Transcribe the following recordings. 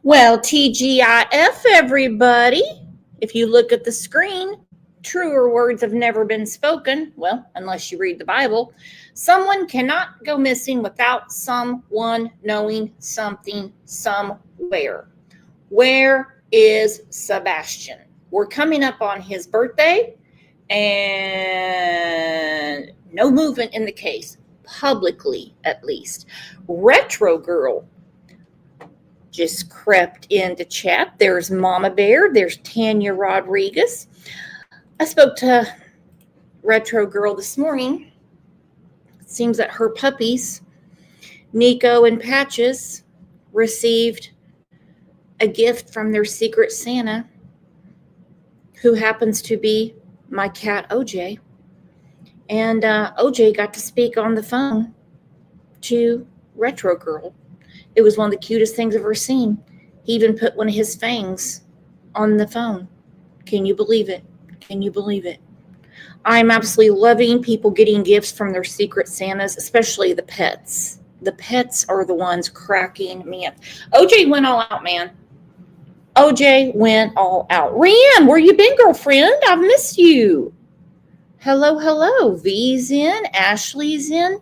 Well, TGIF, everybody. If you look at the screen, truer words have never been spoken. Well, unless you read the Bible. Someone cannot go missing without someone knowing something somewhere. Where is Sebastian? We're coming up on his birthday, and no movement in the case, publicly at least. Retro Girl just crept into chat. There's Mama Bear. There's Tanya Rodriguez. I spoke to Retro Girl this morning. It seems that her puppies, Nico and Patches, received a gift from their Secret Santa, who happens to be my cat, OJ. And OJ got to speak on the phone to Retro Girl. It was one of the cutest things I've ever seen. He even put one of his fangs on the phone. Can you believe it? Can you believe it? I'm absolutely loving people getting gifts from their Secret Santas, especially the pets. The pets are the ones cracking me up. OJ went all out, man. OJ went all out. Rianne, where you been, girlfriend? I've missed you. Hello, hello. V's in. Ashley's in.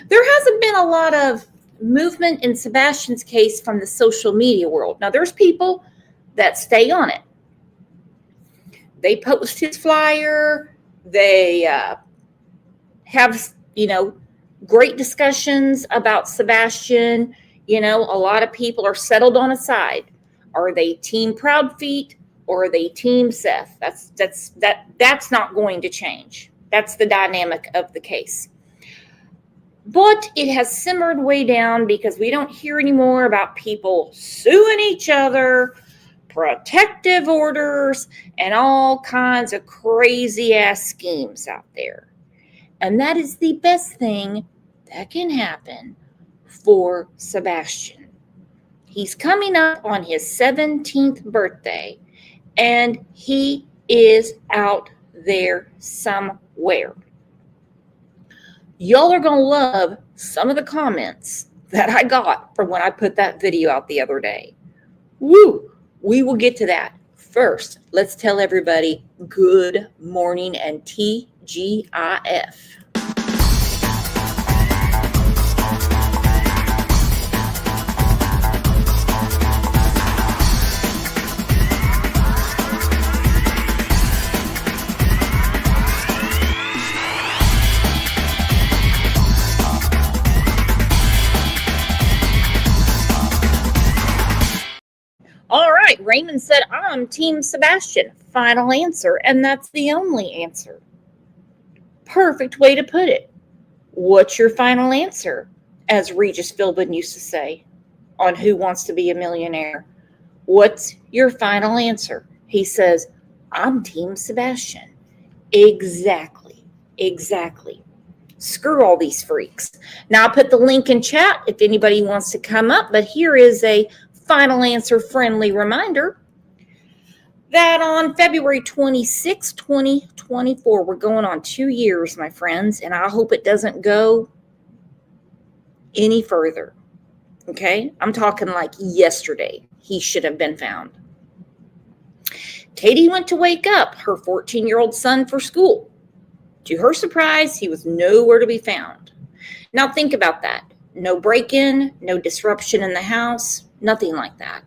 There hasn't been a lot of movement in Sebastian's case from the social media world. Now, there's people that stay on it. They post his flyer. They have, great discussions about Sebastian. A lot of people are settled on a side. Are they Team Proud Feet or are they Team Seth? That's not going to change. That's the dynamic of the case. But it has simmered way down because we don't hear anymore about people suing each other, protective orders, and all kinds of crazy ass schemes out there. And that is the best thing that can happen for Sebastian. He's coming up on his 17th birthday, and he is out there somewhere. Y'all are going to love some of the comments that I got from when I put that video out the other day. Woo! We will get to that. First, let's tell everybody good morning and TGIF. All right, Raymond said, I'm Team Sebastian. Final answer, and that's the only answer. Perfect way to put it. What's your final answer? As Regis Philbin used to say on Who Wants to Be a Millionaire. What's your final answer? He says, I'm Team Sebastian. Exactly. Exactly. Screw all these freaks. Now, I'll put the link in chat if anybody wants to come up, but here is a final answer friendly reminder that on February 26, 2024, we're going on 2 years, my friends, and I hope it doesn't go any further. Okay? I'm talking like yesterday. He should have been found. Katie went to wake up her 14-year-old son for school. To her surprise, he was nowhere to be found. Now think about that. No break-in, no disruption in the house, nothing like that.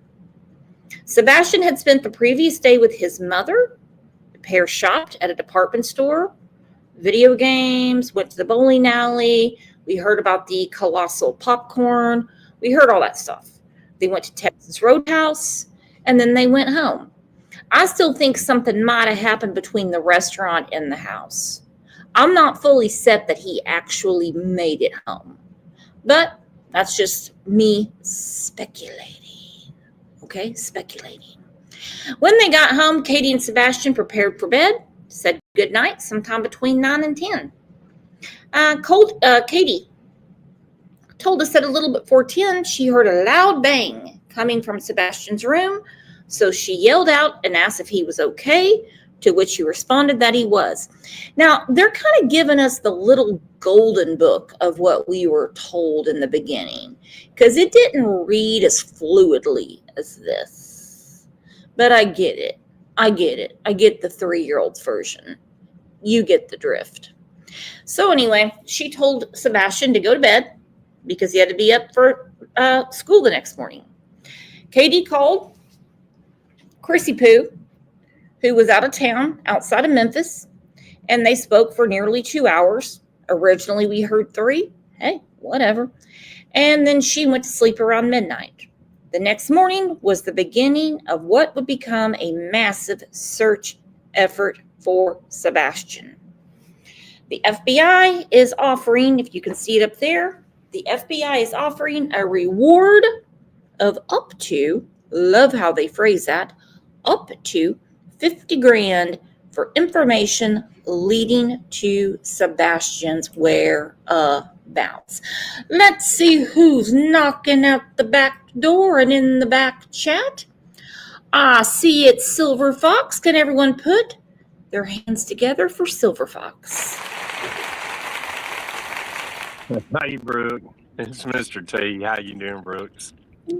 Sebastian had spent the previous day with his mother. The pair shopped at a department store, video games, went to the bowling alley. We heard about the colossal popcorn. We heard all that stuff. They went to Texas Roadhouse, and then they went home. I still think something might have happened between the restaurant and the house. I'm not fully set that he actually made it home, but that's just me speculating. Okay, speculating. When they got home, Katie and Sebastian prepared for bed, said goodnight sometime between 9 and 10. Katie told us that a little before 10, she heard a loud bang coming from Sebastian's room, so she yelled out and asked if he was okay, to which he responded that he was. Now, they're kind of giving us the little golden book of what we were told in the beginning, because it didn't read as fluidly as this. But I get it. I get the 3-year-old's version. You get the drift. So anyway, she told Sebastian to go to bed because he had to be up for school the next morning. Katie called Chrissy Poo, who was out of town outside of Memphis, and they spoke for nearly 2 hours. Originally, we heard 3. Hey, whatever. And then she went to sleep around midnight. The next morning was the beginning of what would become a massive search effort for Sebastian. The FBI is offering, if you can see it up there, the FBI is offering a reward of up to, love how they phrase that, up to 50 grand for information leading to Sebastian's whereabouts. Let's see who's knocking at the back door and in the back chat. I see it's Silver Fox. Can everyone put their hands together for Silver Fox? Hey, Brooke. It's Mr. T. How you doing, Brooks?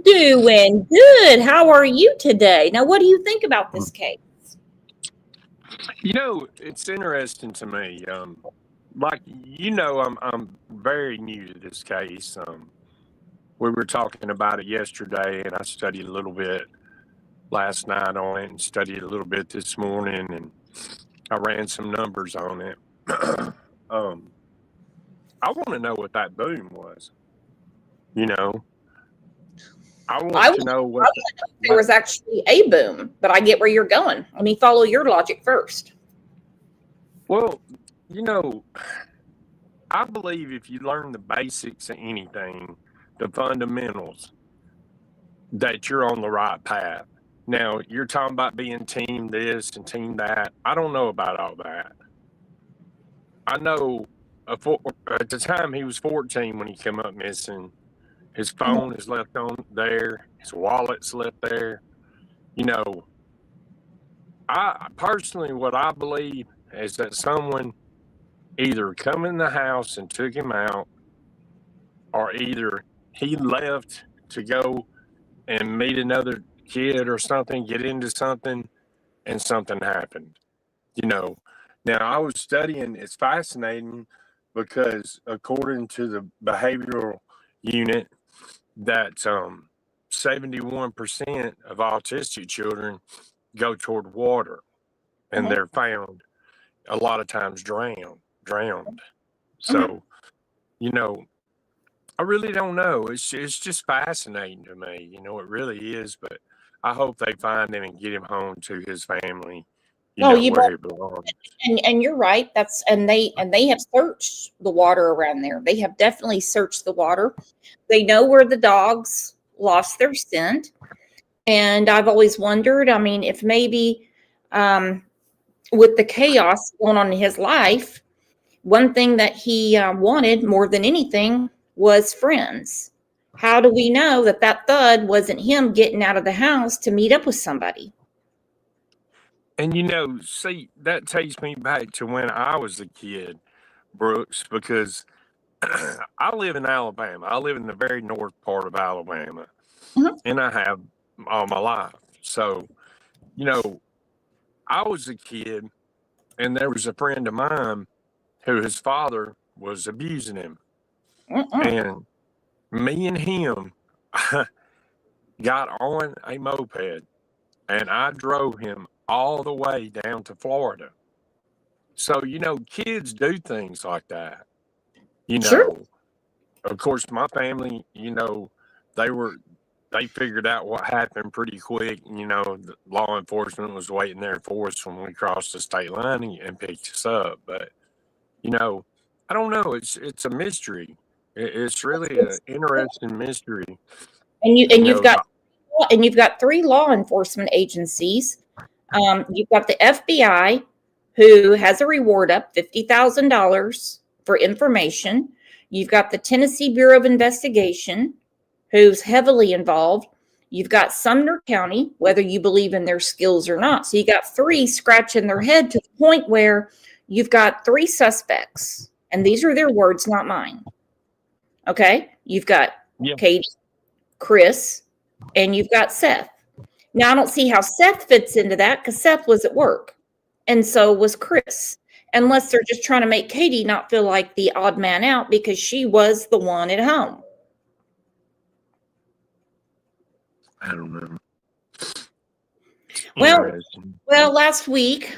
Doing good. How are you today? Now, what do you think about this case? You know, it's interesting to me. I'm very new to this case. We were talking about it yesterday, and I studied a little bit last night on it and studied a little bit this morning, and I ran some numbers on it. I want to know what that boom was. You know, I want to know what there was actually a boom, but I get where you're going. Let me follow your logic first. Well, you know, I believe if you learn the basics of anything, the fundamentals, that you're on the right path. Now, you're talking about being team this and team that. I don't know about all that. I know at the time he was 14 when he came up missing. His phone is left on there. His wallet's left there. You know, I personally, what I believe is that someone either come in the house and took him out, or either he left to go and meet another kid or something, get into something, and something happened. You know, now I was studying, it's fascinating because according to the behavioral unit, that 71% of autistic children go toward water, and they're found a lot of times drowned. So, you know, I really don't know. It's just fascinating to me. You know, it really is. But I hope they find him and get him home to his family. Where he belongs. And you're right. They have searched the water around there. They have definitely searched the water. They know where the dogs lost their scent. And I've always wondered, I mean, if maybe with the chaos going on in his life, one thing that he wanted more than anything was friends. How do we know that that thud wasn't him getting out of the house to meet up with somebody? And see, that takes me back to when I was a kid, Brooks, because I live in Alabama. I live in the very north part of Alabama, Mhm. and I have all my life. So, you know, I was a kid, and there was a friend of mine who his father was abusing him. Mm-mm. And me and him got on a moped, and I drove him all the way down to Florida. So, kids do things like that. You Sure. know, of course, my family, they were they figured out what happened pretty quick. The law enforcement was waiting there for us when we crossed the state line and picked us up. But I don't know. It's a mystery. It's really an It's- interesting mystery. and you You and you've know, got three law enforcement agencies. You've got the FBI, who has a reward up $50,000 for information. You've got the Tennessee Bureau of Investigation, who's heavily involved. You've got Sumner County, whether you believe in their skills or not. So you got three scratching their head to the point where you've got three suspects, and these are their words, not mine. Okay, you've got yeah, Katie, Chris, and you've got Seth. Now, I don't see how Seth fits into that because Seth was at work, and so was Chris. Unless they're just trying to make Katie not feel like the odd man out because she was the one at home. I don't know. Well, Interesting. last week,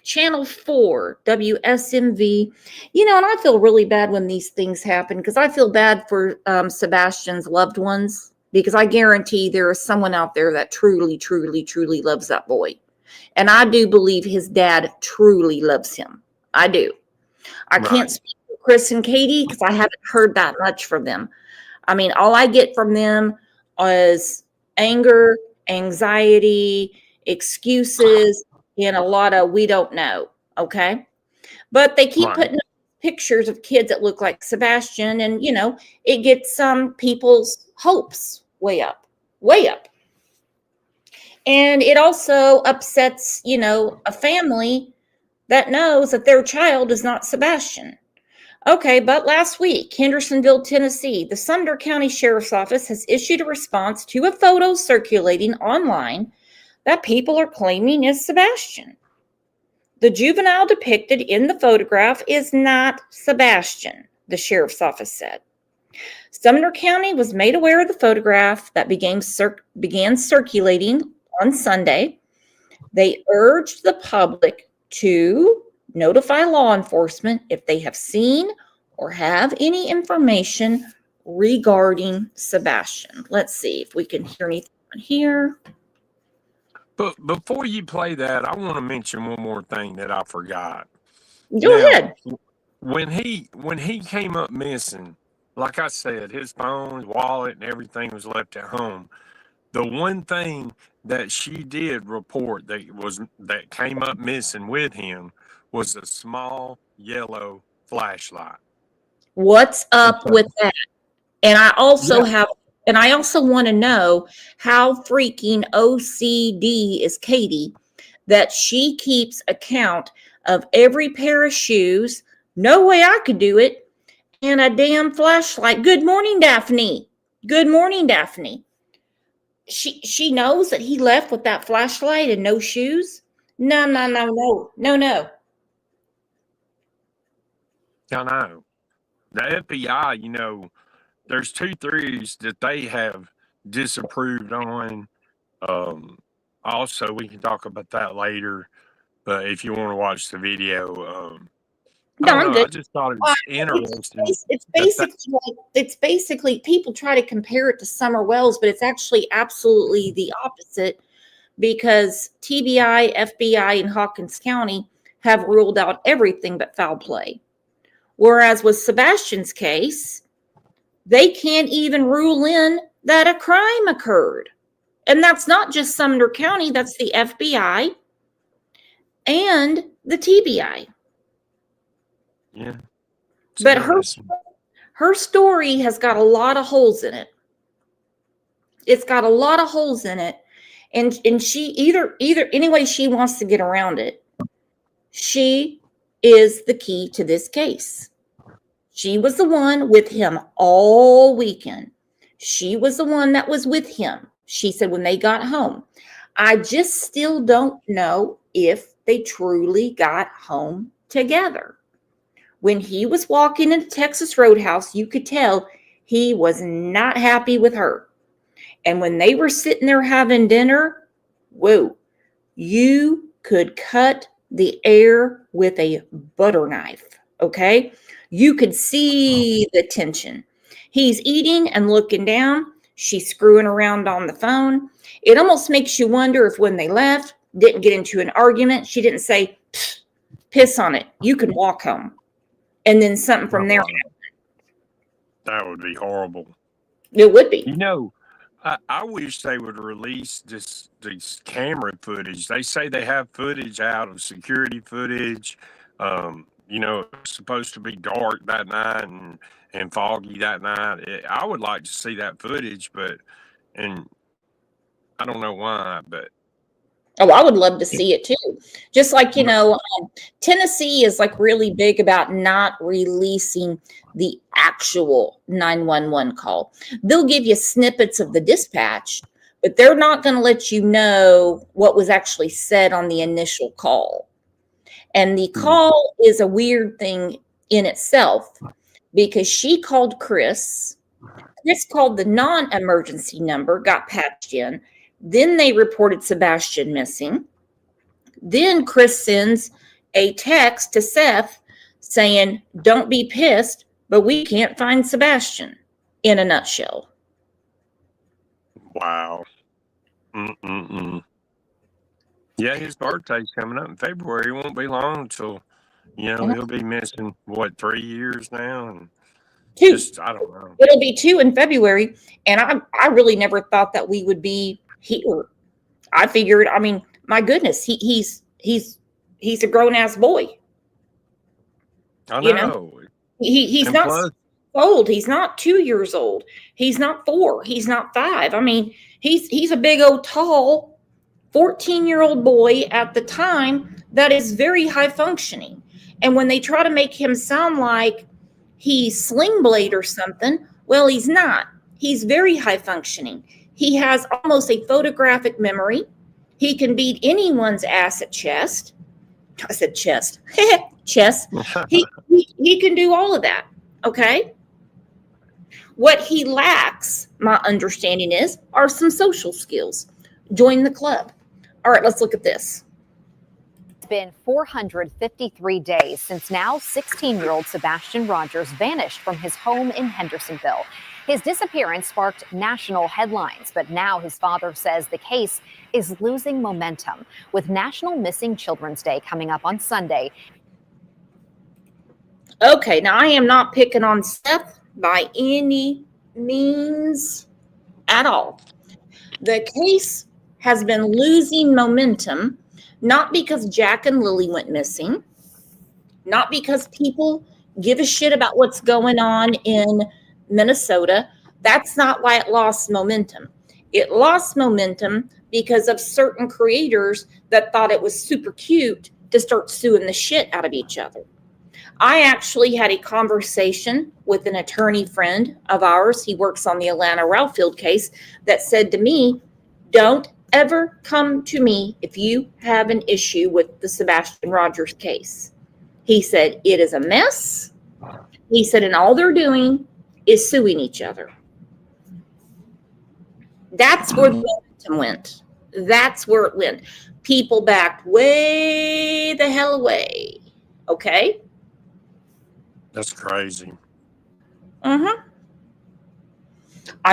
Channel 4, WSMV, and I feel really bad when these things happen because I feel bad for Sebastian's loved ones because I guarantee there is someone out there that truly, truly, truly loves that boy. And I do believe his dad truly loves him. I do. I can't Right. speak for Chris and Katie because I haven't heard that much from them. I mean, all I get from them is anger, anxiety, excuses, and a lot of we don't know. Okay. But they keep Right. putting up pictures of kids that look like Sebastian, and it gets some people's hopes way up, way up. And it also upsets, a family that knows that their child is not Sebastian. Okay, but last week, Hendersonville, Tennessee, the Sumner County Sheriff's Office has issued a response to a photo circulating online that people are claiming is Sebastian. The juvenile depicted in the photograph is not Sebastian, the sheriff's office said. Sumner County was made aware of the photograph that began circulating on Sunday. They urged the public to notify law enforcement if they have seen or have any information regarding Sebastian. Let's see if we can hear anything on here. But before you play that, I want to mention one more thing that I forgot. Go Now, ahead. when he came up missing, like I said, his phone, his wallet, and everything was left at home. The one thing that she did report that came up missing with him was a small yellow flashlight. What's And up so, with that? And I also yeah, have, and I also want to know how freaking OCD is Katie that she keeps account of every pair of shoes. No way I could do it. And a damn flashlight. Good morning, Daphne. Good morning, Daphne. She knows that he left with that flashlight and no shoes. No, no, no, no, no, no. I know. The FBI, there's two theories that they have disapproved on. Um, Also, we can talk about that later. But if you want to watch the video, I No, don't I'm know. good. I just thought it was interesting It's that that. basically like, it's basically people try to compare it to Summer Wells, but it's actually absolutely the opposite because TBI, FBI, and Hawkins County have ruled out everything but foul play. Whereas with Sebastian's case, they can't even rule in that a crime occurred. And that's not just Sumner County, that's the FBI and the TBI. Yeah. But her story has got a lot of holes in it. It's got a lot of holes in it. And she either any way she wants to get around it, she is the key to this case. She was the one with him all weekend. She was the one that was with him. She said when they got home. I just still don't know if they truly got home together. When he was walking into Texas Roadhouse, you could tell he was not happy with her. And when they were sitting there having dinner, whoa, you could cut the air with a butter knife, okay? You could see the tension. He's eating and looking down. She's screwing around on the phone. It almost makes you wonder if when they left, didn't get into an argument, she didn't say, piss on it, you can walk home. And then something from there. That would be horrible. It would be. You know, I wish they would release this camera footage. They say they have footage out of security footage. You know, it's supposed to be dark that night and foggy that night. I would like to see that footage, and I don't know why, but. Oh, I would love to see it too. Just like, you know, Tennessee is like really big about not releasing the actual 911 call. They'll give you snippets of the dispatch, but they're not going to let you know what was actually said on the initial call. And the call is a weird thing in itself because she called Chris. Chris called the non-emergency number, got patched in. Then they reported Sebastian missing. Then Chris sends a text to Seth saying, don't be pissed, but we can't find Sebastian, in a nutshell. Wow. Yeah, his birthday's coming up in February. It won't be long until, you know, he'll be missing, 3 years now? And 2. I don't know. It'll be 2 in February. And I really never thought that we would be here. I figured, I mean, my goodness, he's a grown-ass boy. I know. You know? He's not old. He's not 2 years old. He's not 4. He's not 5. I mean, he's a big old tall 14-year-old boy at the time that is very high functioning. And when they try to make him sound like he's Sling Blade or something, well, he's not. He's very high functioning. He has almost a photographic memory. He can beat anyone's ass at chess. I said chest. Chess. He can do all of that. Okay. What he lacks, my understanding are some social skills. Join the club. All right, let's look at this. It's been 453 days since now 16-year-old Sebastian Rogers vanished from his home in Hendersonville. His disappearance sparked national headlines, but now his father says the case is losing momentum. With National Missing Children's Day coming up on Sunday. Okay, now I am not picking on Seth by any means at all. The case has been losing momentum, not because Jack and Lily went missing, not because people give a shit about what's going on in Minnesota. That's not why it lost momentum. It lost momentum because of certain creators that thought it was super cute to start suing the shit out of each other. I actually had a conversation with an attorney friend of ours. He works on the Atlanta Ralphfield case that said to me, don't ever come to me if you have an issue with the Sebastian Rogers case. He said, it is a mess. He said, and all they're doing is suing each other. That's where the momentum went. That's where it went. People backed way the hell away. Okay? That's crazy. I'm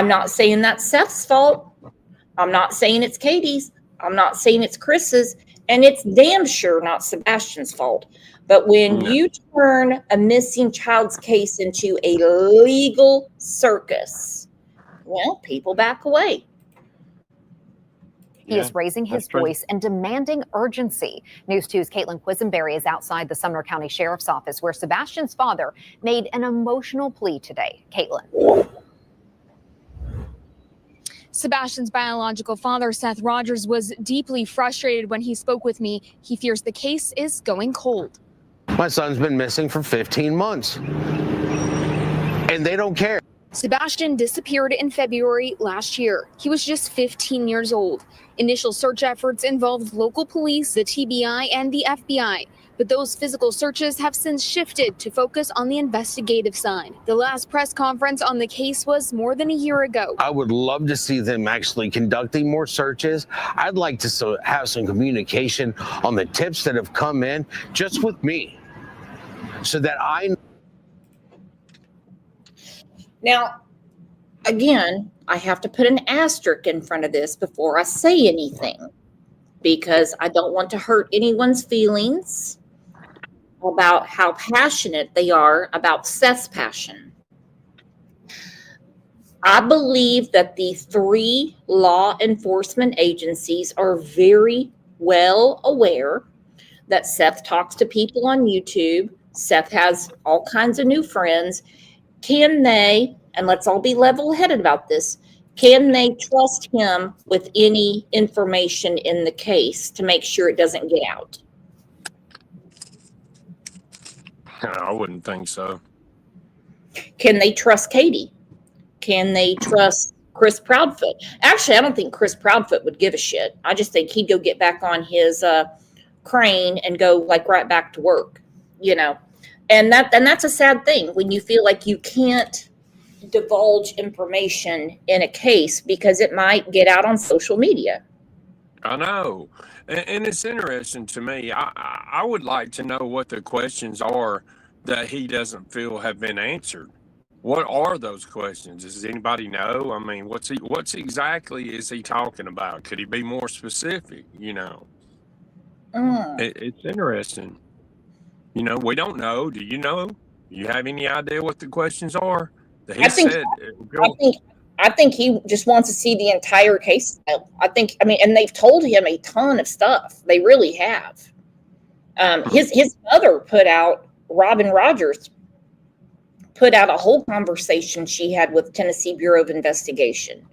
not saying that's Seth's fault. I'm not saying it's Katie's. I'm not saying it's Chris's. And it's damn sure not Sebastian's fault. But when you turn a missing child's case into a legal circus, well, people back away. He is raising his voice and demanding urgency. News 2's Caitlin Quisenberry is outside the Sumner County Sheriff's Office, where Sebastian's father made an emotional plea today. Caitlin. Sebastian's biological father, Seth Rogers, was deeply frustrated when he spoke with me. He fears the case is going cold. My son's been missing for 15 months, and they don't care. Sebastian disappeared in February last year. He was just 15 years old. Initial search efforts involved local police, the TBI, and the FBI. But those physical searches have since shifted to focus on the investigative side. The last press conference on the case was more than a year ago. I would love to see them actually conducting more searches. I'd like to have some communication on the tips that have come in just with me, so that I. Now, again, I have to put an asterisk in front of this before I say anything, because I don't want to hurt anyone's feelings about how passionate they are about Seth's passion. I believe that the 3 law enforcement agencies are very well aware that Seth talks to people on YouTube. Seth has all kinds of new friends. Can they, and let's all be level-headed about this, can they trust him with any information in the case to make sure it doesn't get out? I wouldn't think so. Can they trust Katie? Can they trust Chris Proudfoot? Actually, I don't think Chris Proudfoot would give a shit. I just think he'd go get back on his crane and go like right back to work, you know. And that's a sad thing when you feel like you can't divulge information in a case because it might get out on social media. I know. And it's interesting to me. I would like to know what the questions are that he doesn't feel have been answered. What are those questions? Does anybody know? I mean, what's exactly is he talking about? Could he be more specific? You know, it's interesting. You know, we don't know. Do you know? You have any idea what the questions are? That he I think he just wants to see the entire case file. I mean, and they've told him a ton of stuff. They really have. His mother Robin Rogers put out a whole conversation she had with Tennessee Bureau of Investigation.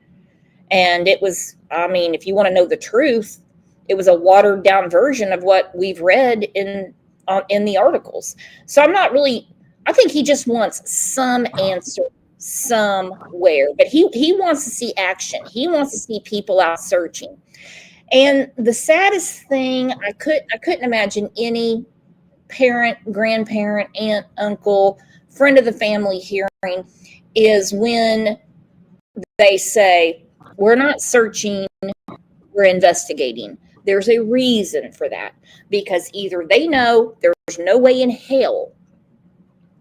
And it was, I mean, if you want to know the truth, it was a watered down version of what we've read in the articles. So I think he just wants some answer somewhere, but he wants to see action. He wants to see people out searching. And the saddest thing, I couldn't imagine any parent, grandparent, aunt, uncle, friend of the family hearing is when they say, we're not searching, we're investigating. There's a reason for that, because either they know there's no way in hell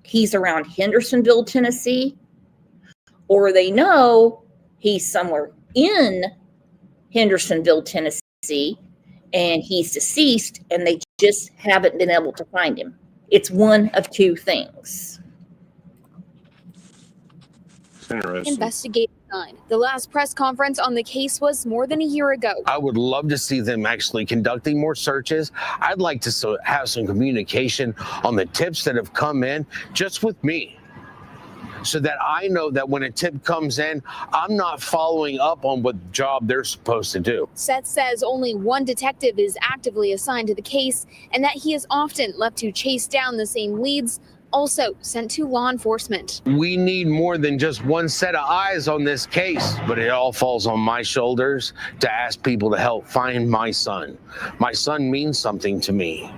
he's around Hendersonville, Tennessee, or they know he's somewhere in Hendersonville, Tennessee, and he's deceased, and they just haven't been able to find him. It's one of two things. Interesting. Investigate sign. The last press conference on the case was more than a year ago. I would love to see them actually conducting more searches. I'd like to have some communication on the tips that have come in just with me, so that I know that when a tip comes in, I'm not following up on what job they're supposed to do. Seth says only one detective is actively assigned to the case, and that he is often left to chase down the same leads, also sent to law enforcement. We need more than just one set of eyes on this case, but it all falls on my shoulders to ask people to help find my son. My son means something to me.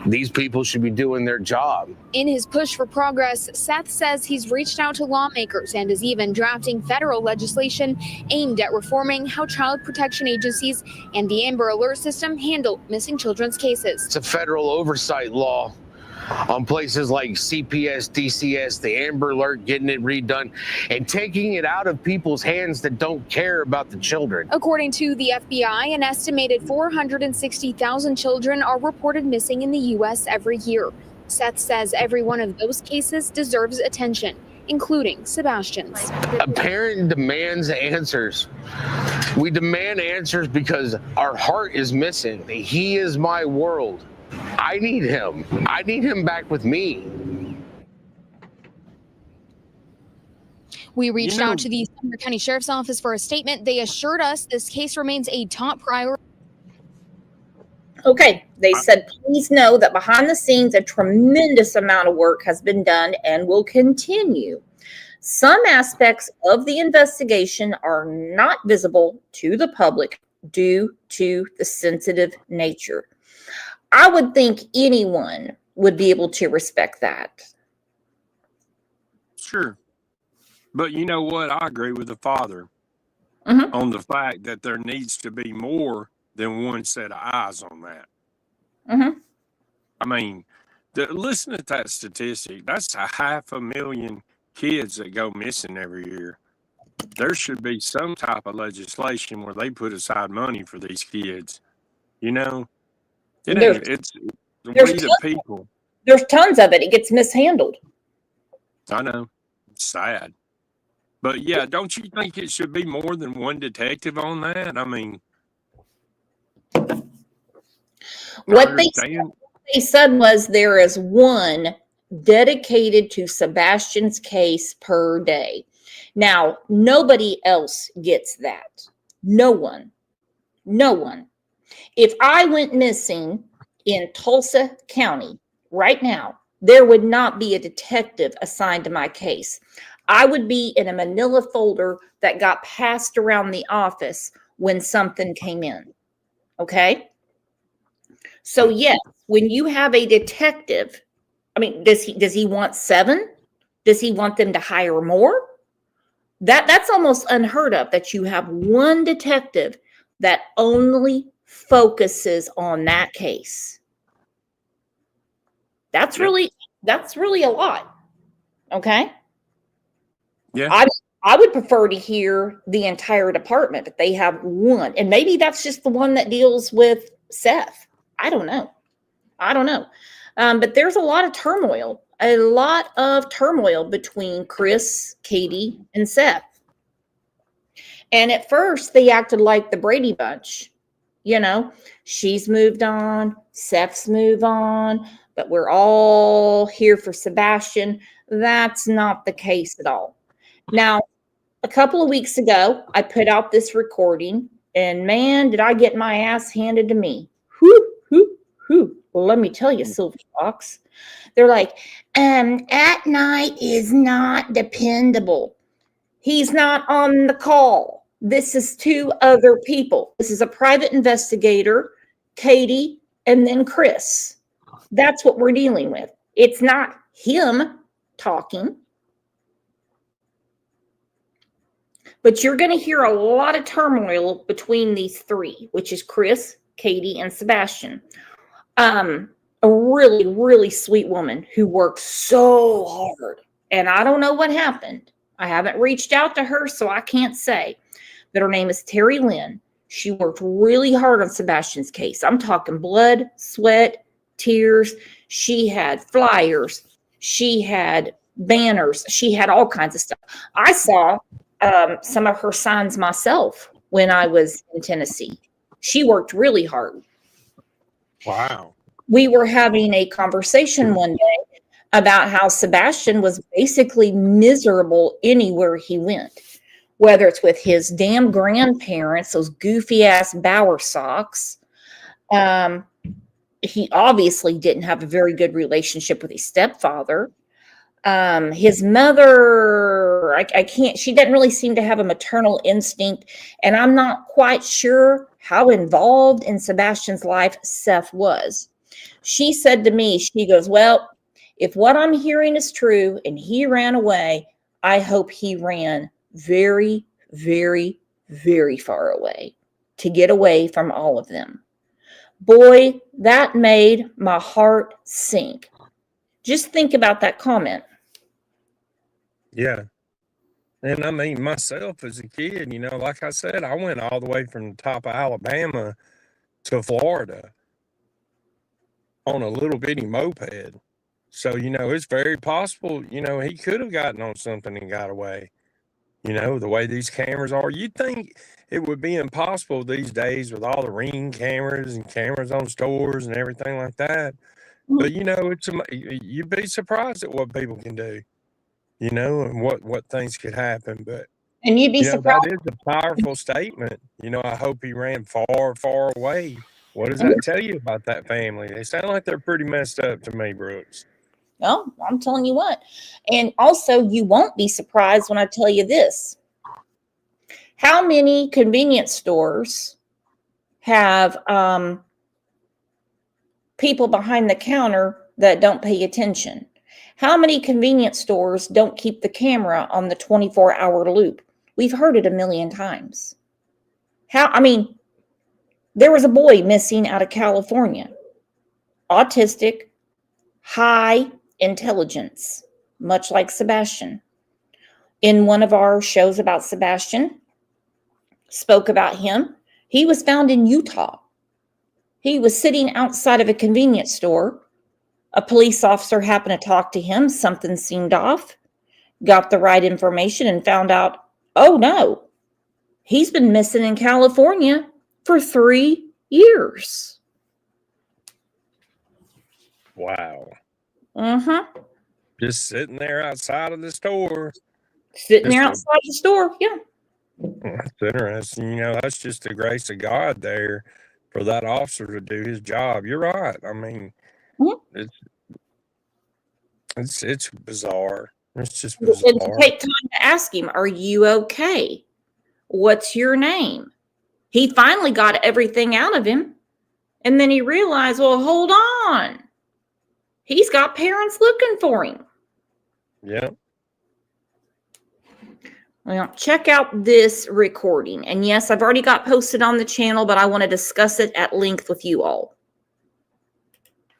These people should be doing their job. In his push for progress, Seth says he's reached out to lawmakers and is even drafting federal legislation aimed at reforming how child protection agencies and the Amber Alert system handle missing children's cases. It's a federal oversight law on places like CPS, DCS, the Amber Alert, getting it redone and taking it out of people's hands that don't care about the children. According to the FBI, an estimated 460,000 children are reported missing in the U.S. every year. Seth says every one of those cases deserves attention. including Sebastian's. A parent demands answers. We demand answers because our heart is missing. He is my world. I need him. I need him back with me. We reached out to the Sumner County Sheriff's Office for a statement. They assured us this case remains a top priority. Okay, they said, please know that behind the scenes, a tremendous amount of work has been done and will continue. Some aspects of the investigation are not visible to the public due to the sensitive nature. I would think anyone would be able to respect that. Sure. But you know what? I agree with the father Mhm. on the fact that there needs to be more than one set of eyes on that. Mhm. I mean, listen to that statistic. That's 500,000 kids that go missing every year. There should be some type of legislation where they put aside money for these kids. You know, it's we the people. There's tons of it. It gets mishandled. I know. It's sad. But yeah, don't you think it should be more than one detective on that? I mean, What they said was there is one dedicated to Sebastian's case per day. Now, nobody else gets that. No one. No one. If I went missing in Tulsa County right now, there would not be a detective assigned to my case. I would be in a manila folder that got passed around the office when something came in. Okay? So yes, when you have a detective, I mean, does he want 7? Does he want them to hire more? That's almost unheard of, that you have one detective that only focuses on that case. That's really a lot. Okay? Yeah. I would prefer to hear the entire department, but they have one. And maybe that's just the one that deals with Seth. I don't know. But there's a lot of turmoil between Chris, Katie, and Seth. And at first, they acted like the Brady Bunch. You know, she's moved on, Seth's moved on, but we're all here for Sebastian. That's not the case at all. Now, a couple of weeks ago, I put out this recording, and man, did I get my ass handed to me. Well, let me tell you, Silver Fox. They're like, at night is not dependable. He's not on the call. This is 2 other people. This is a private investigator, Katie, and then Chris. That's what we're dealing with. It's not him talking. But you're going to hear a lot of turmoil between these 3, which is Chris, Katie, and Sebastian. A really, really sweet woman who worked so hard. And I don't know what happened. I haven't reached out to her, so I can't say. But her name is Terry Lynn. She worked really hard on Sebastian's case. I'm talking blood, sweat, tears. She had flyers. She had banners. She had all kinds of stuff. I saw some of her signs myself when I was in Tennessee. She worked really hard. Wow. We were having a conversation one day about how Sebastian was basically miserable anywhere he went, whether it's with his damn grandparents, those goofy ass Bauer socks. He obviously didn't have a very good relationship with his stepfather. His mother, she didn't really seem to have a maternal instinct. And I'm not quite sure how involved in Sebastian's life Seth was. She said to me, she goes, well, if what I'm hearing is true and he ran away, I hope he ran very, very, very far away to get away from all of them. Boy, that made my heart sink. Just think about that comment. Yeah. And I mean, myself as a kid, you know, like I said, I went all the way from the top of Alabama to Florida on a little bitty moped. So, it's very possible, he could have gotten on something and got away. The way these cameras are, you'd think it would be impossible these days with all the Ring cameras and cameras on stores and everything like that. But, you'd be surprised at what people can do, and what things could happen. But, And you'd be that surprised. is a powerful statement. I hope he ran far, far away. What does that tell you about that family? They sound like they're pretty messed up to me, Brooks. No, I'm telling you what. And also, you won't be surprised when I tell you this. How many convenience stores have people behind the counter that don't pay attention? How many convenience stores don't keep the camera on the 24-hour loop? We've heard it a million times. There was a boy missing out of California, autistic, high intelligence, much like Sebastian. In one of our shows about Sebastian, spoke about him. He was found in Utah. He was sitting outside of a convenience store. A police officer happened to talk to him. Something seemed off. Got the right information and found out, oh no, he's been missing in California for 3 years. Wow. Just sitting there outside of the store. Sitting there outside the store, yeah. That's interesting. That's just the grace of God there for that officer to do his job. You're right. It's bizarre. It's just bizarre. And to take time to ask him, are you okay? What's your name? He finally got everything out of him. And then he realized, well, hold on. He's got parents looking for him. Yeah. Well, check out this recording. And yes, I've already got posted on the channel, but I want to discuss it at length with you all.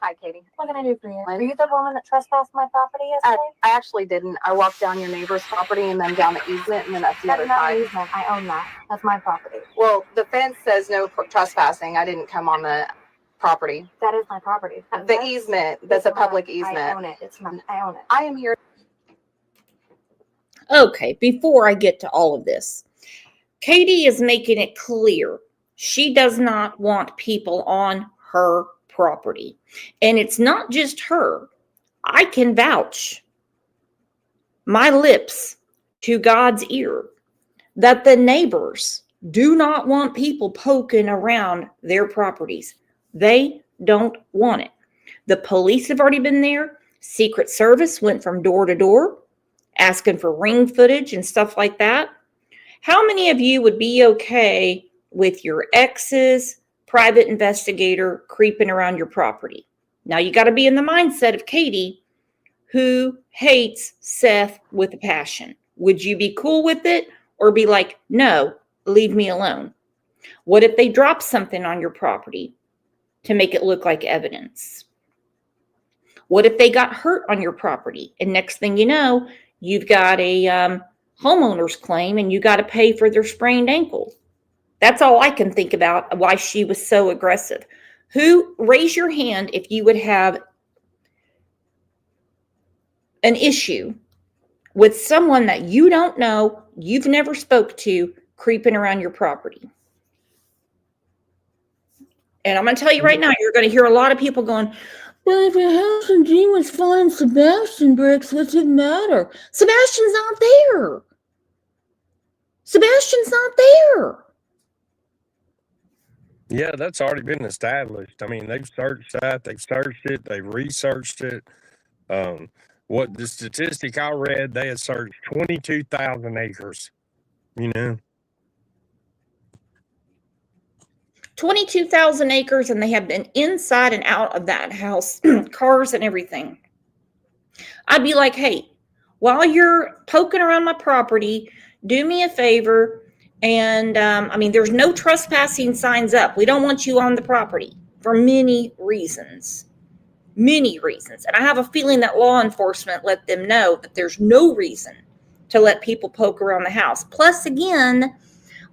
Hi, Katie. What can I do for you? Are you the woman that trespassed my property yesterday? I actually didn't. I walked down your neighbor's property and then down the easement and then up the other side. Easement. I own that. That's my property. Well, the fence says no trespassing. I didn't come on the property. That is my property. The easement. That's a public easement. I own it. It's mine. I own it. I am here. Okay, before I get to all of this, Katie is making it clear she does not want people on her property. And it's not just her. I can vouch my lips to God's ear that the neighbors do not want people poking around their properties. They don't want it. The police have already been there. Secret Service went from door to door asking for ring footage and stuff like that. How many of you would be okay with your ex's private investigator creeping around your property? Now, you got to be in the mindset of Katie, who hates Seth with a passion. Would you be cool with it or be like, no, leave me alone? What if they drop something on your property to make it look like evidence? What if they got hurt on your property and next thing you know, you've got a homeowner's claim and you got to pay for their sprained ankle? That's all I can think about why she was so aggressive. Raise your hand if you would have an issue with someone that you don't know, you've never spoke to, creeping around your property. And I'm going to tell you right now, you're going to hear a lot of people going, well, if a house and G was finding Sebastian bricks, what's it matter? Sebastian's not there. Sebastian's not there. Yeah, that's already been established. I mean, they've searched that, they've searched it, they've researched it. What the statistic I read, they had searched 22,000 acres, 22,000 acres, and they have been inside and out of that house, cars and everything. I'd be like, hey, while you're poking around my property, do me a favor. And there's no trespassing signs up. We don't want you on the property for many reasons. Many reasons. And I have a feeling that law enforcement let them know that there's no reason to let people poke around the house. Plus, again,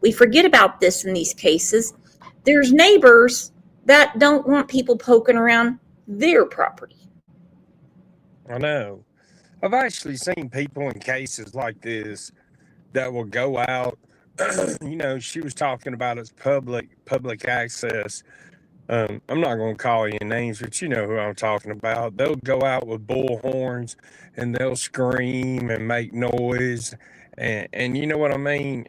we forget about this in these cases. There's neighbors that don't want people poking around their property. I know. I've actually seen people in cases like this that will go out. She was talking about it's public access. I'm not going to call you names, but you know who I'm talking about. They'll go out with bullhorns and they'll scream and make noise, and you know what I mean.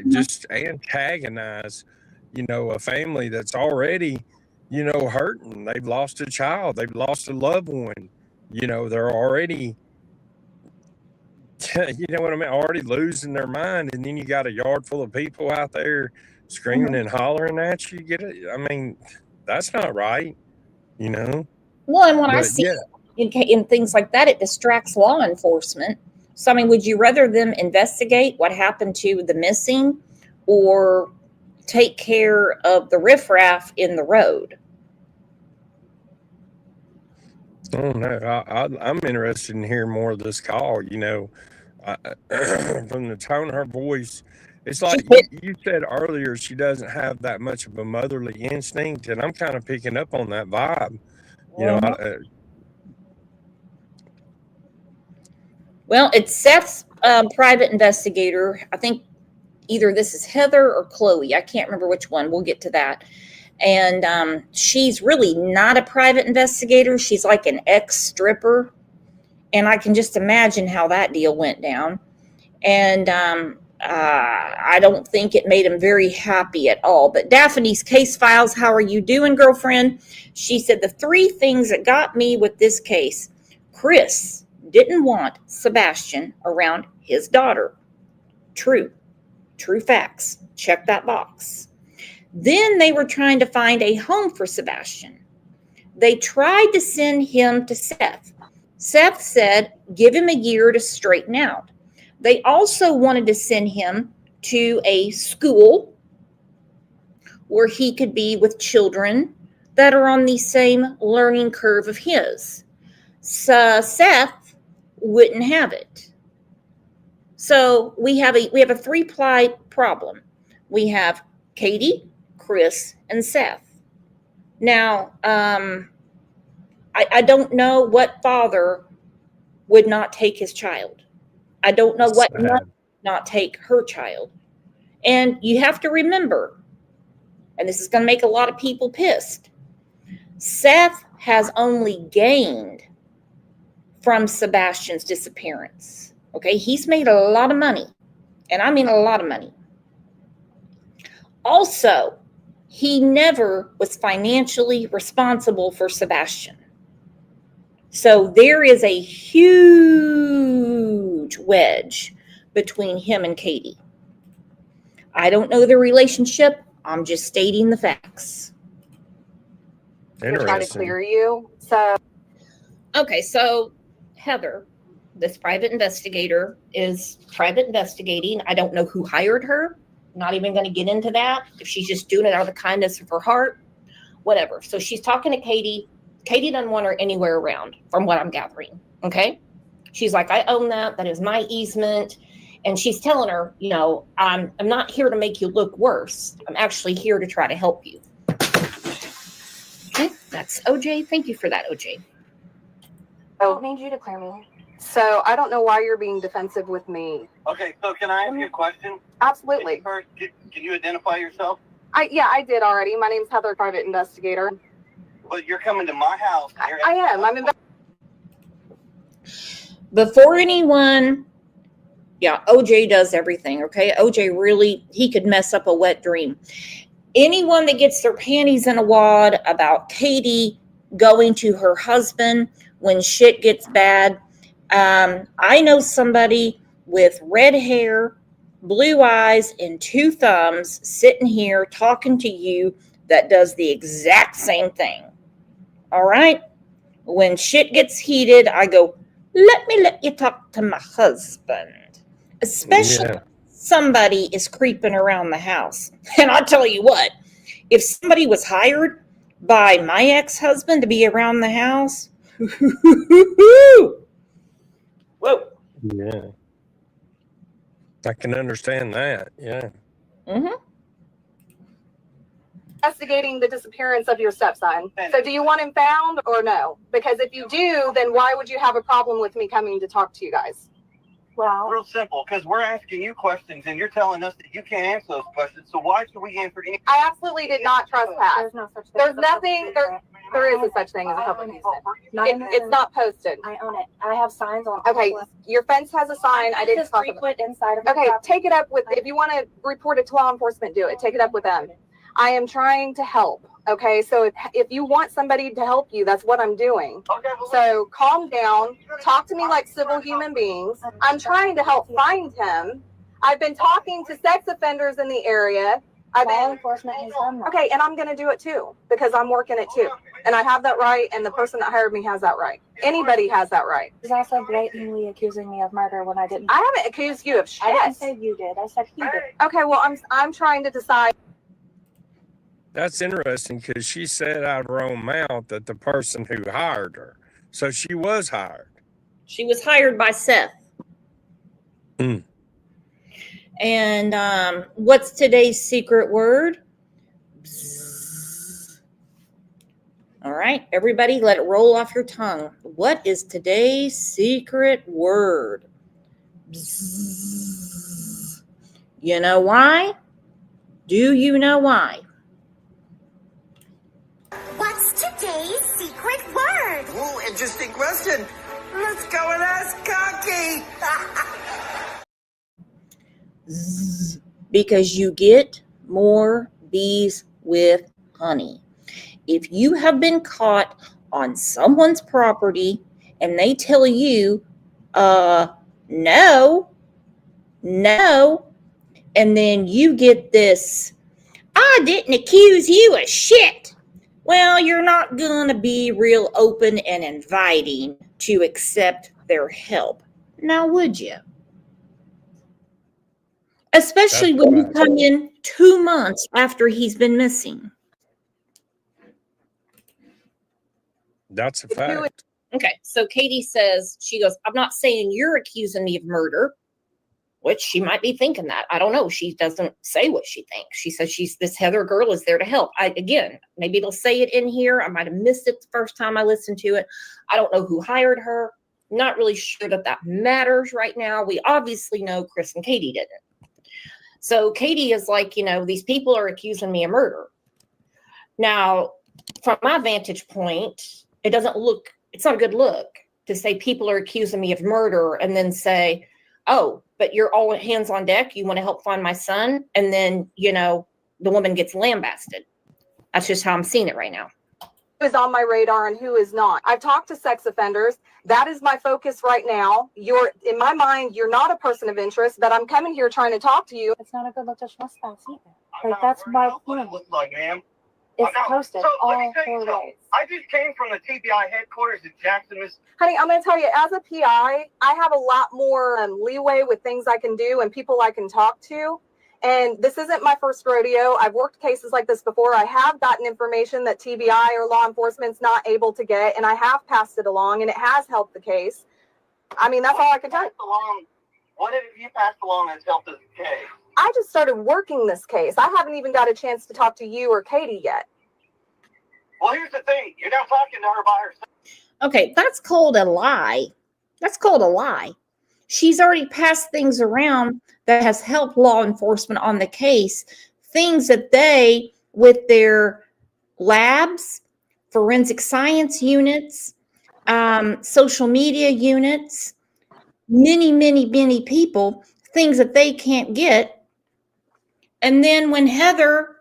Just antagonize, a family that's already, hurting. They've lost a child. They've lost a loved one. They're already. You know what I mean? Already losing their mind, and then you got a yard full of people out there screaming and hollering at you. Get it? I mean, that's not right, you know. Well, and when I But see yeah, in things like that, it distracts law enforcement. So, I mean, would you rather them investigate what happened to the missing or take care of the riffraff in the road? I don't know. I'm interested in hearing more of this call. From the tone of her voice, it's like you said earlier. She doesn't have that much of a motherly instinct, and I'm kind of picking up on that vibe. Well, it's Seth's private investigator. I think either this is Heather or Chloe. I can't remember which one. We'll get to that. And she's really not a private investigator. She's like an ex-stripper. And I can just imagine how that deal went down. And I don't think it made him very happy at all. But Daphne's case files, how are you doing, girlfriend? She said the 3 things that got me with this case. Chris didn't want Sebastian around his daughter. True facts. Check that box. Then they were trying to find a home for Sebastian. They tried to send him to Seth. Seth said, give him a year to straighten out. They also wanted to send him to a school where he could be with children that are on the same learning curve of his. So Seth wouldn't have it. So we have a 3-ply problem. We have Katie, Chris, and Seth. Now, I don't know what father would not take his child. I don't know what not take her child. And you have to remember, and this is going to make a lot of people pissed, Seth has only gained from Sebastian's disappearance. Okay, he's made a lot of money, and I mean a lot of money. Also, he never was financially responsible for Sebastian. So there is a huge wedge between him and Katie. I don't know the relationship. I'm just stating the facts. We're trying to clear you. Okay, so Heather, this private investigator, is private investigating. I don't know who hired her. Not even going to get into that. If she's just doing it out of the kindness of her heart, whatever. So she's talking to Katie. Katie doesn't want her anywhere around, from what I'm gathering. Okay. She's like, I own that. That is my easement. And she's telling her, I'm not here to make you look worse. I'm actually here to try to help you. Okay. That's OJ. Thank you for that, OJ. I don't need you to clear me. So I don't know why you're being defensive with me. Okay, so can I ask you a question? Absolutely. First, can you identify yourself? I did already. My name's Heather, private investigator. Well, you're coming to my house. I am. Before anyone, OJ does everything, okay? OJ really, he could mess up a wet dream. Anyone that gets their panties in a wad about Katie going to her husband when shit gets bad, I know somebody with red hair, blue eyes, and 2 thumbs sitting here talking to you that does the exact same thing. All right? When shit gets heated, I go, let you talk to my husband. Especially if somebody is creeping around the house. And I'll tell you what, if somebody was hired by my ex-husband to be around the house, whoa. Yeah. I can understand that. Yeah. Mm-hmm. investigating the disappearance of your stepson. So do you want him found or no? Because if you do, then why would you have a problem with me coming to talk to you guys? Well, Real simple, because we're asking you questions and you're telling us that you can't answer those questions. So why should we answer any? I absolutely did not trespass. There's no such thing. There's nothing, there is a such thing as a public easement. It's not posted. I own it. I have signs on. Okay, your fence has a sign. I didn't Just talk about. frequent inside of the Okay, property. take it up with, if you want to report it to law enforcement, do it. Take it up with them. I am trying to help. Okay, so if you want somebody to help you, that's what I'm doing. Okay, well, So calm down, talk to me like civil human beings. I'm trying to help find him. I've been talking to sex offenders in the area. Law enforcement has done that. Okay, and I'm gonna do it too, because I'm working it too. And I have that right, and the person that hired me has that right. Anybody has that right. He's also blatantly accusing me of murder when I didn't. I haven't accused you of I didn't shit. say you did. I said he did. Okay, well, I'm trying to decide. That's interesting because she said out of her own mouth that the person who hired her. So she was hired. She was hired by Seth. Hmm. And what's today's secret word? Bzzz. All right, everybody, let it roll off your tongue. What is today's secret word? Bzzz. You know why? Do you know why? What's today's secret word? Oh, interesting question. Let's go and ask Cocky. Zzz. Because you get more bees with honey. If you have been caught on someone's property and they tell you, no, and then you get this, I didn't accuse you of shit. Well, you're not going to be real open and inviting to accept their help. Now, would you? Especially That's when you right. come in 2 months after he's been missing. That's a If you would- fact. Okay, so Katie says, she goes, I'm not saying you're accusing me of murder, which she might be thinking that. I don't know. She doesn't say what she thinks. She says this Heather girl is there to help. Again, maybe it'll say it in here. I might have missed it the first time I listened to it. I don't know who hired her. Not really sure that matters right now. We obviously know Chris and Katie didn't. So Katie is like, these people are accusing me of murder. Now, from my vantage point, it's not a good look to say people are accusing me of murder and then say, oh, but you're all hands on deck. You want to help find my son. And then, the woman gets lambasted. That's just how I'm seeing it right now. Who is on my radar and who is not. I've talked to sex offenders. That is my focus right now. In my mind, you're not a person of interest, but I'm coming here trying to talk to you. It's not a good look to trespass either. Like, that's my what it point. looks like, ma'am. It's No. posted So, let me all tell you 4 something. ways. I just came from the TBI headquarters in Jackson, Mississippi. Honey, I'm going to tell you, as a PI, I have a lot more leeway with things I can do and people I can talk to. And this isn't my first rodeo. I've worked cases like this before. I have gotten information that TBI or law enforcement's not able to get, and I have passed it along, and it has helped the case. I mean, that's all I can tell you. What have you passed along that's helped us case? I just started working this case. I haven't even got a chance to talk to you or Katie yet. Well, here's the thing. You're not talking to her by herself. Okay, that's called a lie. She's already passed things around that has helped law enforcement on the case. Things that they, with their labs, forensic science units, social media units, many people, things that they can't get. And then when Heather,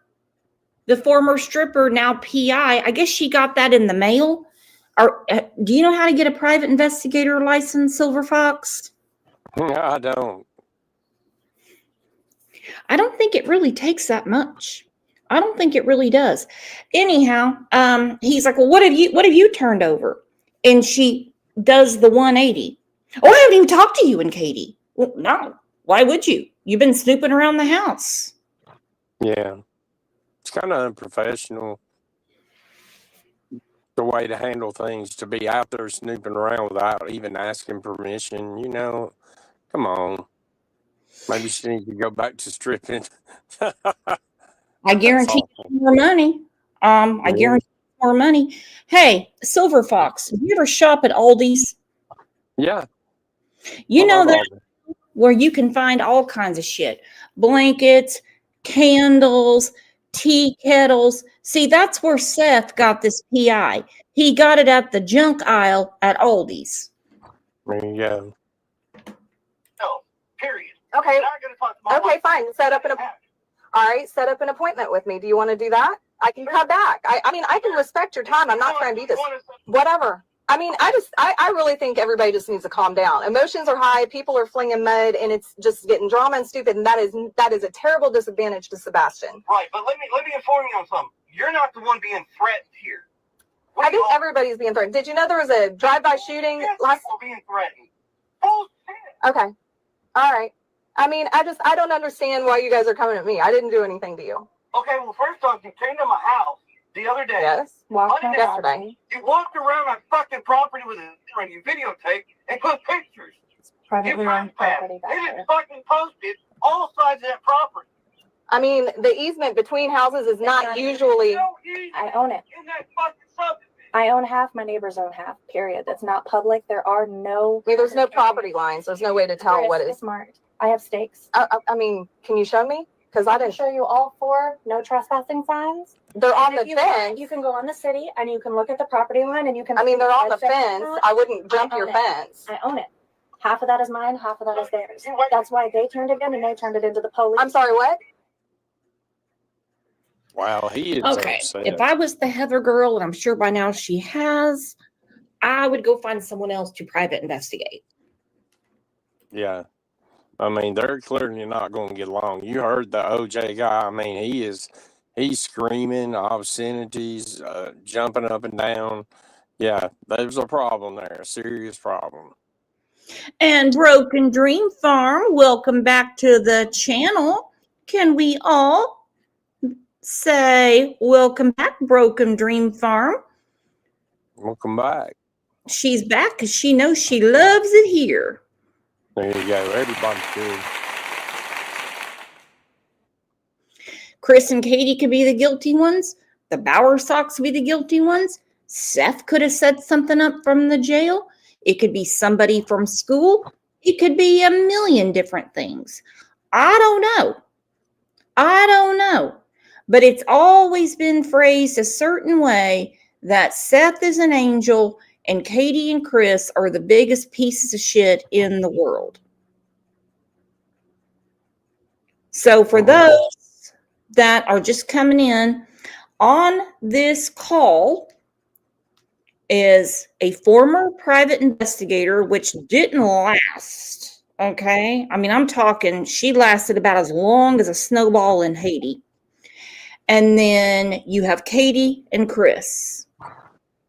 the former stripper, now PI, I guess she got that in the mail. Do you know how to get a private investigator license, Silver Fox? I don't. I don't think it really takes that much. I don't think it really does. Anyhow, he's like, well, what have you turned over? And she does the 180. Oh, I haven't even talked to you and Katie. Well, no. Why would you? You've been snooping around the house. Yeah. It's kind of unprofessional, the way to handle things, to be out there snooping around without even asking permission. Come on. Maybe she needs to go back to stripping. I guarantee awful. more money. I guarantee more money. Hey, Silver Fox, you ever shop at Aldi's? Yeah. You I know love that Aldi. where you can find all kinds of shit. Blankets, candles, tea kettles. See, that's where Seth got this PI. He got it at the junk aisle at Aldi's. There you go. No, period. Okay. You're not gonna talk to my Okay, wife. fine. All right, set up an appointment with me. Do you want to do that? I can come back. I mean, I can respect your time. I'm not trying to be this. Whatever. I mean, I really think everybody just needs to calm down. Emotions are high. People are flinging mud, and it's just getting drama and stupid. And that is a terrible disadvantage to Sebastian. Right, but let me inform you on something. You're not the one being threatened here. I think everybody's being threatened. Did you know there was a drive-by shooting last? People being threatened. Bullshit. Okay. All right. I mean, I don't understand why you guys are coming at me. I didn't do anything to you. Okay, well, first off, you came to my house the other day. Yes. Yesterday. You walked around my fucking property with a camera and you videotaped and put pictures. Privately owned property back It there. is fucking posted all sides of that property. I mean, the easement between houses is not usually. No easement I own it. in that fucking subdivision. I own half, my neighbors own half, period. That's not public. There are no. I mean, there's no property lines. There's no way to tell what It's is. marked. I have stakes. I mean, can you show me? Because I I can didn't. show you all 4 no trespassing signs. They're on And the if you want, fence. you can go on the city and you can look at the property line and you can. I mean, they're on the I said, fence. I wouldn't jump I your own it. fence. I own it. Half of that is mine, half of that is theirs. That's why they turned it in and they turned it into the police. I'm sorry, what? Wow, he is Okay. upset. If I was the Heather girl, and I'm sure by now she has, I would go find someone else to private investigate. Yeah. I mean, they're clearly not going to get along. You heard the OJ guy. I mean, he's screaming obscenities, jumping up and down. Yeah, there's a problem there, a serious problem. And Broken Dream Farm, welcome back to the channel. Can we all say welcome back, Broken Dream Farm? Welcome back. She's back because she knows she loves it here. There you go. Everybody's good. Chris and Katie could be the guilty ones. The Bauer Sox could be the guilty ones. Seth could have set something up from the jail. It could be somebody from school. It could be a million different things. I don't know. But it's always been phrased a certain way that Seth is an angel and Katie and Chris are the biggest pieces of shit in the world. So for those that are just coming in, on this call is a former private investigator, which didn't last. Okay. I mean, I'm talking, she lasted about as long as a snowball in Haiti. And then you have Katie and Chris.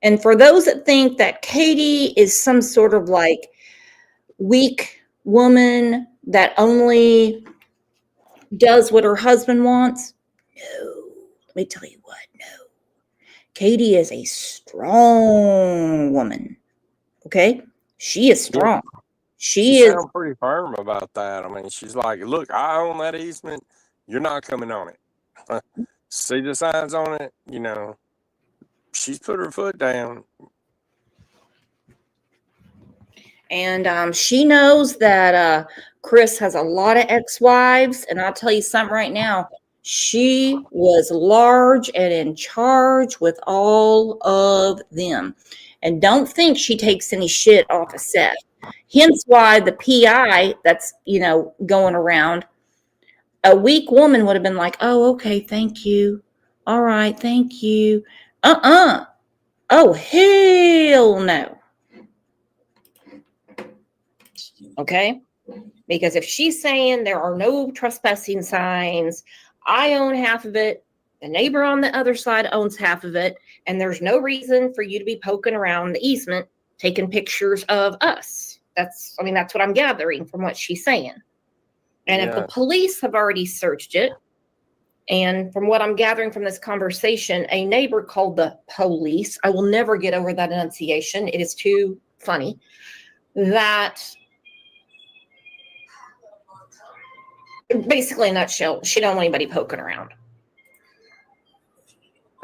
And for those that think that Katie is some sort of like weak woman that only does what her husband wants, no. Let me tell you what, no. Katie is a strong woman. Okay? She is strong. She is sound pretty firm about that. I mean, she's like, look, I own that easement. You're not coming on it. See the signs on it? You know, she's put her foot down. And she knows that Chris has a lot of ex-wives. And I'll tell you something right now. She was large and in charge with all of them. And don't think she takes any shit off of Seth. Hence why the PI that's, going around, a weak woman would have been like, oh, okay, thank you. All right, thank you. Oh, hell no. Okay? Because if she's saying there are no trespassing signs, I own half of it, the neighbor on the other side owns half of it, and there's no reason for you to be poking around the easement, taking pictures of us. That's what I'm gathering from what she's saying. And if the police have already searched it, and from what I'm gathering from this conversation, a neighbor called the police. I will never get over that enunciation. It is too funny. That basically, in a nutshell, she don't want anybody poking around.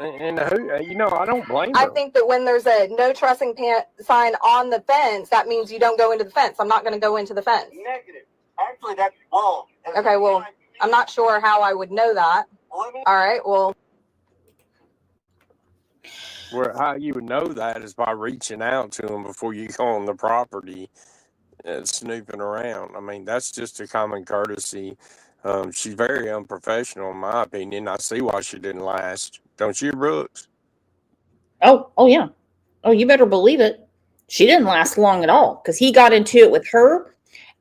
And who, you know, I don't blame I her. think that when there's a no trespassing sign on the fence, that means you don't go into the fence. I'm not going to go into the fence. Negative. Actually, that's wrong. Okay, well, I'm not sure how I would know that. All right, well. Where how you would know that is by reaching out to them before you go on the property, snooping around. I mean, that's just a common courtesy. She's very unprofessional, in my opinion. I see why she didn't last. Don't you, Brooks? Oh yeah. Oh, you better believe it. She didn't last long at all because he got into it with her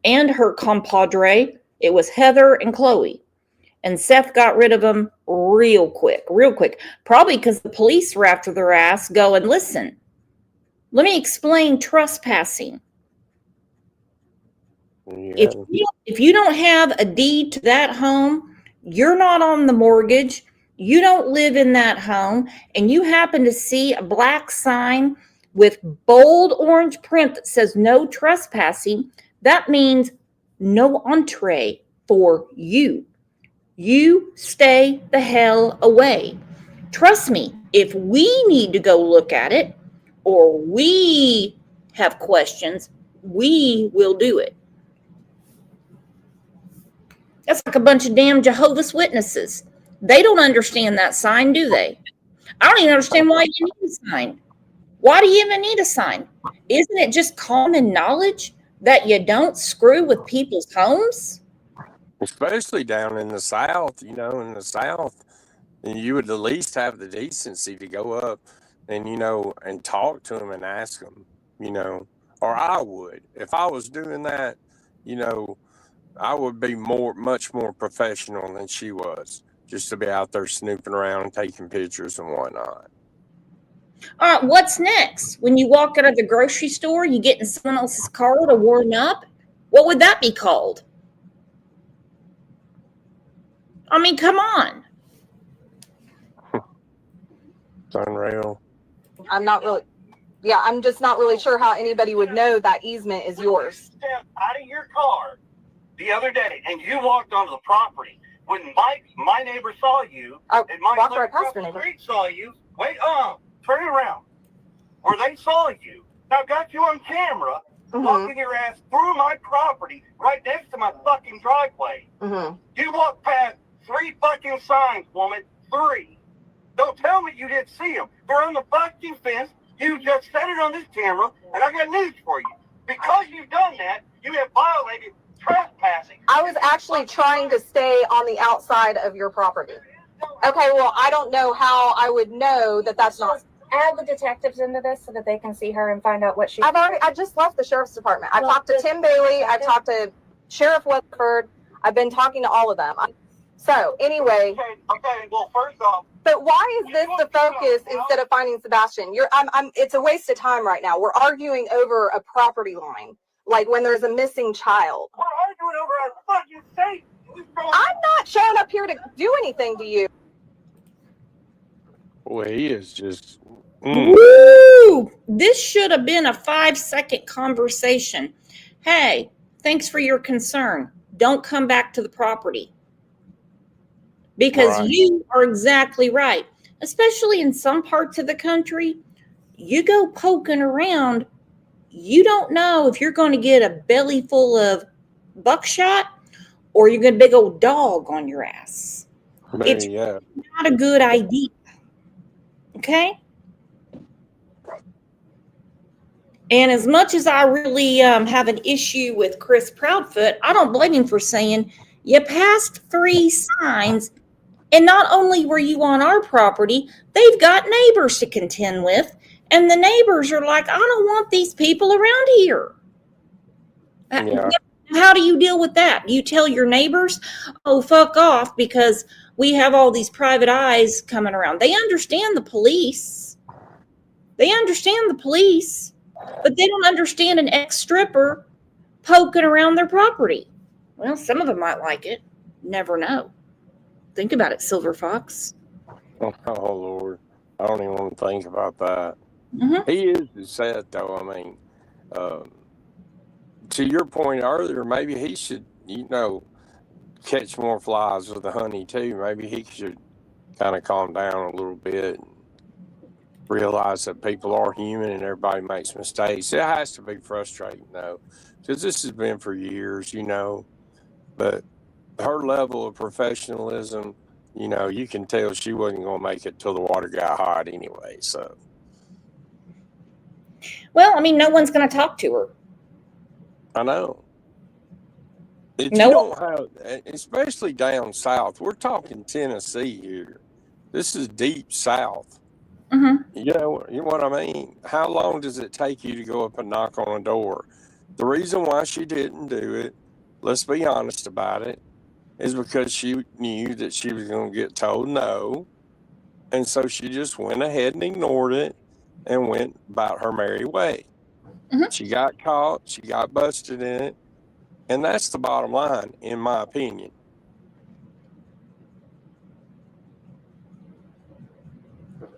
and her compadre. It was Heather and Chloe. And Seth got rid of them real quick. Probably because the police were after their ass going, listen, let me explain trespassing. Yeah. If you don't have a deed to that home, you're not on the mortgage, you don't live in that home, and you happen to see a black sign with bold orange print that says no trespassing, that means no entree for you. You stay the hell away. Trust me, if we need to go look at it or we have questions, we will do it. That's like a bunch of damn Jehovah's Witnesses. They don't understand that sign, do they? I don't even understand why you need a sign. Why do you even need a sign? Isn't it just common knowledge that you don't screw with people's homes? Especially down in the South, you know, in the South, you would at least have the decency to go up and, you know, and talk to them and ask them, you know, or I would. If I was doing that, you know, I would be much more professional than she was, just to be out there snooping around and taking pictures and whatnot. All right, what's next? When you walk out of the grocery store, you get in someone else's car to warm up? What would that be called? I mean, come on. It's unreal. I'm just not really sure how anybody would know that easement is yours. Step out of your car the other day and you walked onto the property. When my neighbor saw you, and my walked right neighbor past across your the neighbor. street saw you, turn around. Where they saw you. Now got you on camera walking your ass through my property right next to my fucking driveway. You walked past 3 fucking signs, woman. 3. Don't tell me you didn't see them. They're on the fucking fence. You just set it on this camera, and I got news for you. Because you've done that, you have violated trespassing. I was actually trying to stay on the outside of your property. Okay, well, I don't know how I would know that that's not. Add the detectives into this so that they can see her and find out what she. I just left the sheriff's department. I talked to Tim Bailey. I talked to Sheriff Weatherford. I've been talking to all of them. So anyway. Okay. Well, first off. But why is this the focus instead of finding Sebastian? It's a waste of time right now. We're arguing over a property line, like when there's a missing child. We're arguing over a fucking state. I'm not showing up here to do anything to you. Boy, he is just. Woo! This should have been a 5-second conversation. Hey, thanks for your concern. Don't come back to the property. Because you are exactly right. Especially in some parts of the country, you go poking around, you don't know if you're going to get a belly full of buckshot or you're going to big old dog on your ass. It's not a good idea. Okay? And as much as I really have an issue with Chris Proudfoot, I don't blame him for saying, you passed 3 signs, and not only were you on our property, they've got neighbors to contend with, and the neighbors are like, I don't want these people around here. Yeah. How do you deal with that? You tell your neighbors, oh, fuck off, because we have all these private eyes coming around. They understand the police. But they don't understand an ex-stripper poking around their property. Well, some of them might like it. Never know. Think about it, Silver Fox. Oh, Lord. I don't even want to think about that. Mm-hmm. He is sad, though. I mean, to your point earlier, maybe he should, catch more flies with the honey, too. Maybe he should kind of calm down a little bit and realize that people are human and everybody makes mistakes. It has to be frustrating, though, because this has been for years, but her level of professionalism, you can tell she wasn't going to make it till the water got hot anyway. So, Well, I mean, no one's going to talk to her. I know. If No. you don't have, especially down south, we're talking Tennessee here. This is deep south. Mm-hmm. You know what I mean? How long does it take you to go up and knock on a door? The reason why she didn't do it, let's be honest about it, is because she knew that she was going to get told no. And so she just went ahead and ignored it and went about her merry way. Mhm. She got caught. She got busted in it. And that's the bottom line, in my opinion.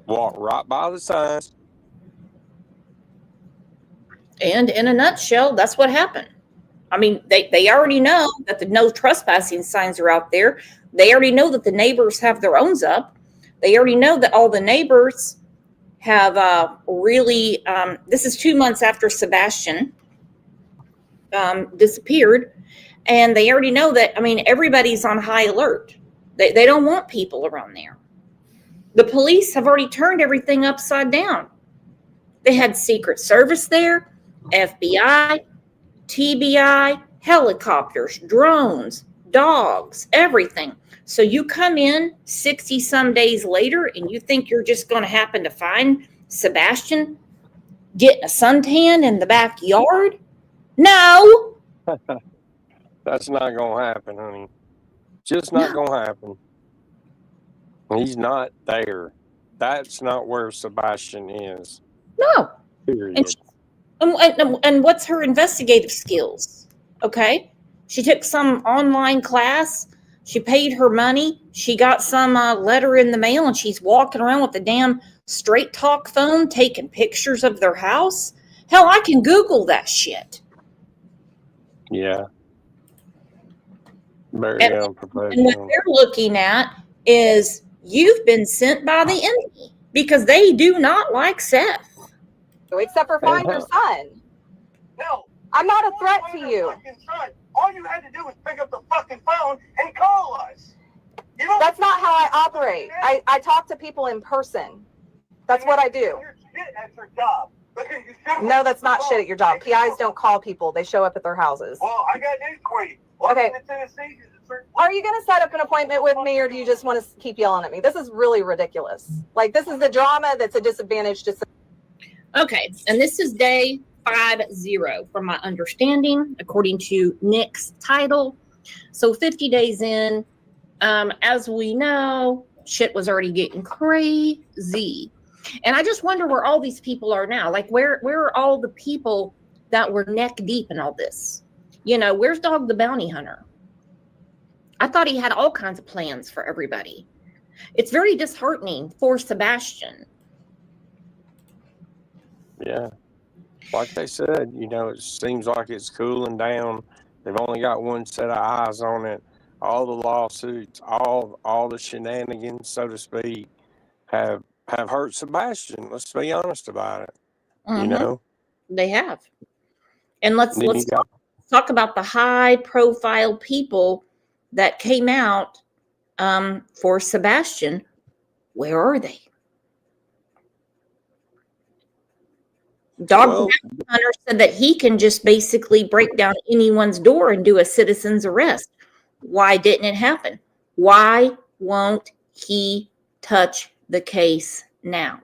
Walk right by the signs. And in a nutshell, that's what happened. I mean, they already know that the no trespassing signs are out there. They already know that the neighbors have their owns up. They already know that all the neighbors have really, this is 2 months after Sebastian disappeared. And they already know that, I mean, everybody's on high alert. They don't want people around there. The police have already turned everything upside down. They had Secret Service there, FBI, TBI, helicopters, drones, dogs, everything. So you come in 60 some days later and you think you're just going to happen to find Sebastian getting a suntan in the backyard? No. That's not going to happen, honey. Just not going to happen. He's not there. That's not where Sebastian is. No. Period. And what's her investigative skills? Okay. She took some online class. She paid her money. She got some letter in the mail and she's walking around with the damn Straight Talk phone taking pictures of their house. Hell, I can Google that shit. Yeah. Very And unprofessional. what they're looking at is you've been sent by the enemy because they do not like Seth. Except for find your son. No. I'm not a threat to you. All you had to do was pick up the fucking phone and call us. That's not how I operate. I talk to people in person. That's what I do. You're shit at your job. No, that's not shit at your job. PIs don't call people. They show up at their houses. Well, I got news for you. Okay. Welcome to Tennessee. Are you going to set up an appointment with me or do you just want to keep yelling at me? This is really ridiculous. Like, this is the drama that's a disadvantage to. Okay, and this is day 50 from my understanding, according to Nick's title. So 50 days in, as we know, shit was already getting crazy. And I just wonder where all these people are now. Like, where are all the people that were neck deep in all this? Where's Dog the Bounty Hunter? I thought he had all kinds of plans for everybody. It's very disheartening for Sebastian. Yeah. Like they said, it seems like it's cooling down. They've only got one set of eyes on it. All the lawsuits, all the shenanigans, so to speak, have hurt Sebastian. Let's be honest about it. Mm-hmm. They have. And let's talk about the high profile people that came out for Sebastian. Where are they? Dog Hunter said that he can just basically break down anyone's door and do a citizen's arrest. Why didn't it happen? Why won't he touch the case now?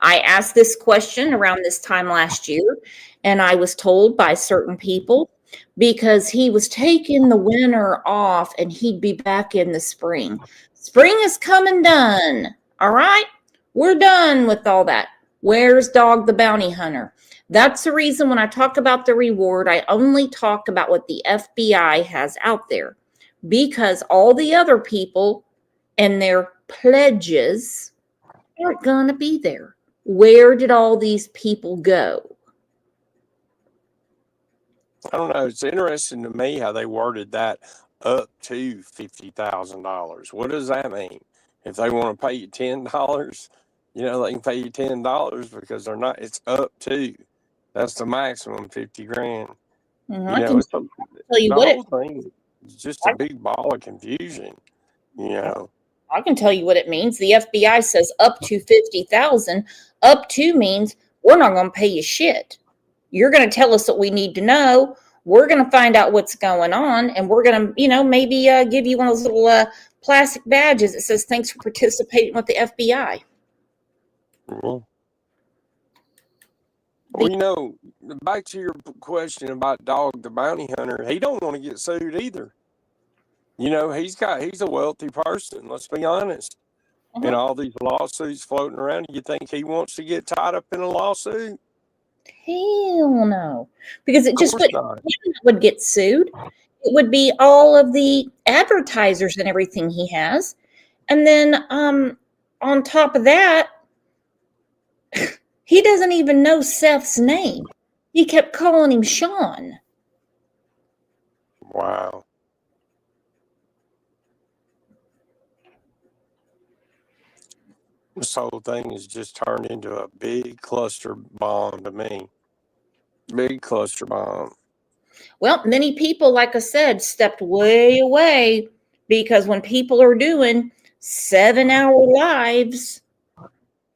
I asked this question around this time last year, and I was told by certain people because he was taking the winter off and he'd be back in the spring. Spring is come and done. All right? We're done with all that. Where's Dog the Bounty Hunter? That's the reason when I talk about the reward, I only talk about what the FBI has out there. Because all the other people and their pledges aren't going to be there. Where did all these people go? I don't know. It's interesting to me how they worded that up to $50,000. What does that mean? If they want to pay you $10, they can pay you $10 because they're not. It's up to. That's the maximum, 50 grand. I can It's tell you the what whole thing is just a big ball of confusion. I can tell you what it means. The FBI says up to 50,000. Up to means we're not going to pay you shit. You're going to tell us what we need to know. We're going to find out what's going on, and we're going to, maybe give you one of those little plastic badges that says thanks for participating with the FBI. Well, back to your question about Dog the Bounty Hunter, he don't want to get sued either. He's a wealthy person, let's be honest. And all these lawsuits floating around, you think he wants to get tied up in a lawsuit? Hell no. Because it just would get sued. It would be all of the advertisers and everything he has. And then on top of that, he doesn't even know Seth's name. He kept calling him Sean. Wow. This whole thing has just turned into a big cluster bomb to me. Big cluster bomb. Well, many people, like I said, stepped way away because when people are doing 7-hour lives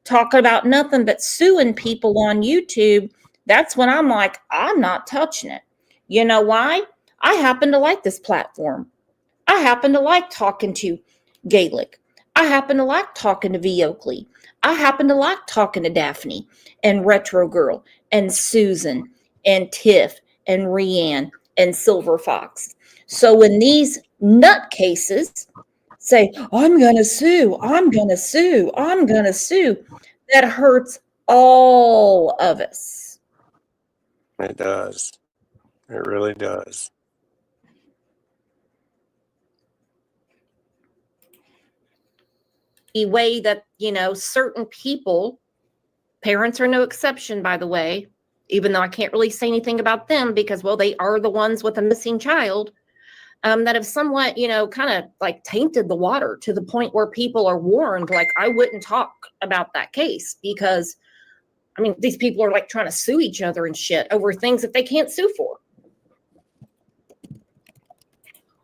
talking about nothing but suing people on YouTube, that's when I'm like, I'm not touching it. You know why? I happen to like this platform. I happen to like talking to Gaelic. I happen to like talking to V. Oakley. I happen to like talking to Daphne and Retro Girl and Susan and Tiff and Rianne and Silver Fox. So when these nutcases say, I'm going to sue, I'm going to sue, I'm going to sue, that hurts all of us. It does. It really does. The way that, certain people, parents are no exception, by the way, even though I can't really say anything about them because, well, they are the ones with a missing child, that have somewhat, kind of like tainted the water to the point where people are warned, like, I wouldn't talk about that case because, these people are like trying to sue each other and shit over things that they can't sue for.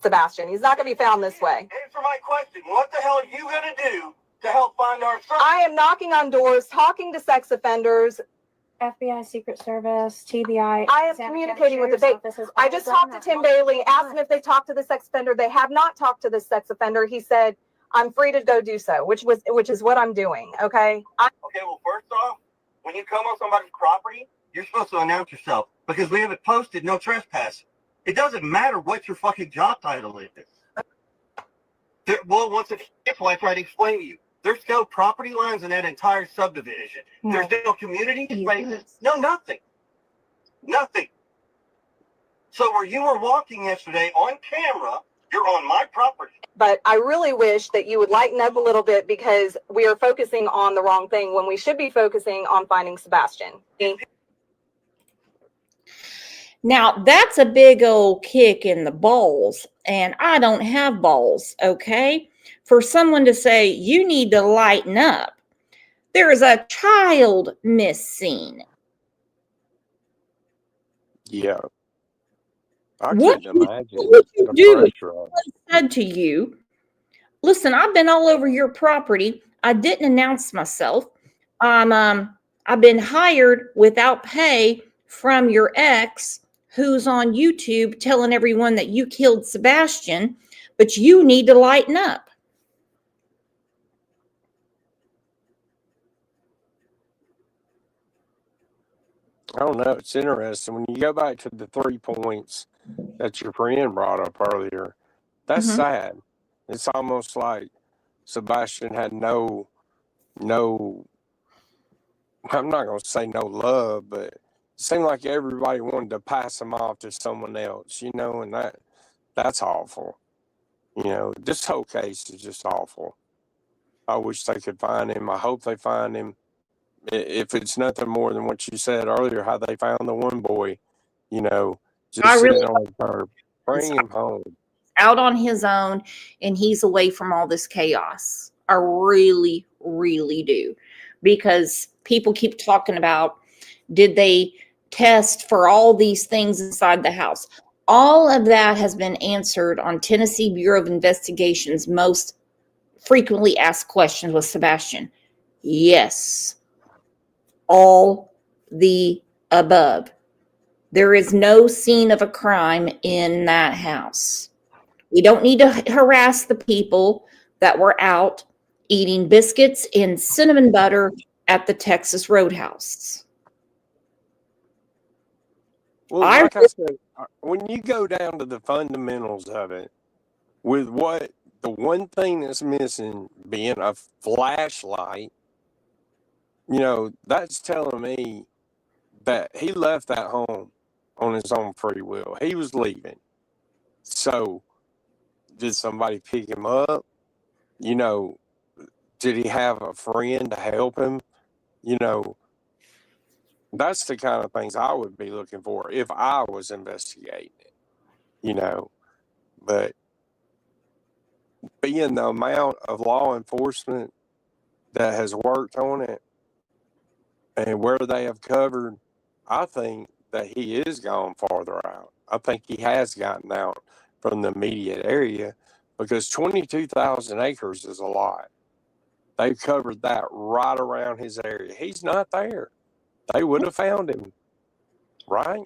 Sebastian, he's not going to be found this way. Answer my question. What the hell are you going to do to help find our son? I am knocking on doors, talking to sex offenders. FBI, Secret Service, TBI. I am communicating with the I just talked to Tim Bailey, asked him if they talked to the sex offender. They have not talked to the sex offender. He said, I'm free to go do so, which is what I'm doing. Okay. Okay. Well, first off, when you come on somebody's property, you're supposed to announce yourself because we have it posted, no trespass. It doesn't matter what your fucking job title is. Once it's like I explain to you, there's no property lines in that entire subdivision. No. There's no community spaces. No, nothing. Nothing. So where you were walking yesterday on camera, you're on my property. But I really wish that you would lighten up a little bit because we are focusing on the wrong thing when we should be focusing on finding Sebastian. Now, that's a big old kick in the balls, and I don't have balls, okay? For someone to say, you need to lighten up. There is a child missing. Yeah. I What couldn't imagine would you the do? pressure of it. I said to you, listen, I've been all over your property. I didn't announce myself. I've been hired without pay from your ex who's on YouTube telling everyone that you killed Sebastian, but you need to lighten up. I don't know. It's interesting. When you go back to the 3 points that your friend brought up earlier, that's sad. It's almost like Sebastian had no, I'm not going to say no love, but it seemed like everybody wanted to pass him off to someone else, and that's awful. This whole case is just awful. I wish they could find him. I hope they find him. If it's nothing more than what you said earlier, how they found the one boy, just sitting on the curb. Bring him home. Out on his own, and he's away from all this chaos. I really, really do. Because people keep talking about, did they test for all these things inside the house? All of that has been answered on Tennessee Bureau of Investigation's most frequently asked questions with Sebastian. Yes. All the above. There is no scene of a crime in that house. We don't need to harass the people that were out eating biscuits and cinnamon butter at the Texas Roadhouse. Well, like I said, when you go down to the fundamentals of it, with what the one thing that's missing being a flashlight, you know, that's telling me that he left that home on his own free will. He was leaving. So, did somebody pick him up? You know, did he have a friend to help him? You know, that's the kind of things I would be looking for if I was investigating it, you know. But being the amount of law enforcement that has worked on it and where they have covered, I think that he is gone farther out. I think he has gotten out from the immediate area because 22,000 acres is a lot. They've covered that right around his area. He's not there. They would have found him, right?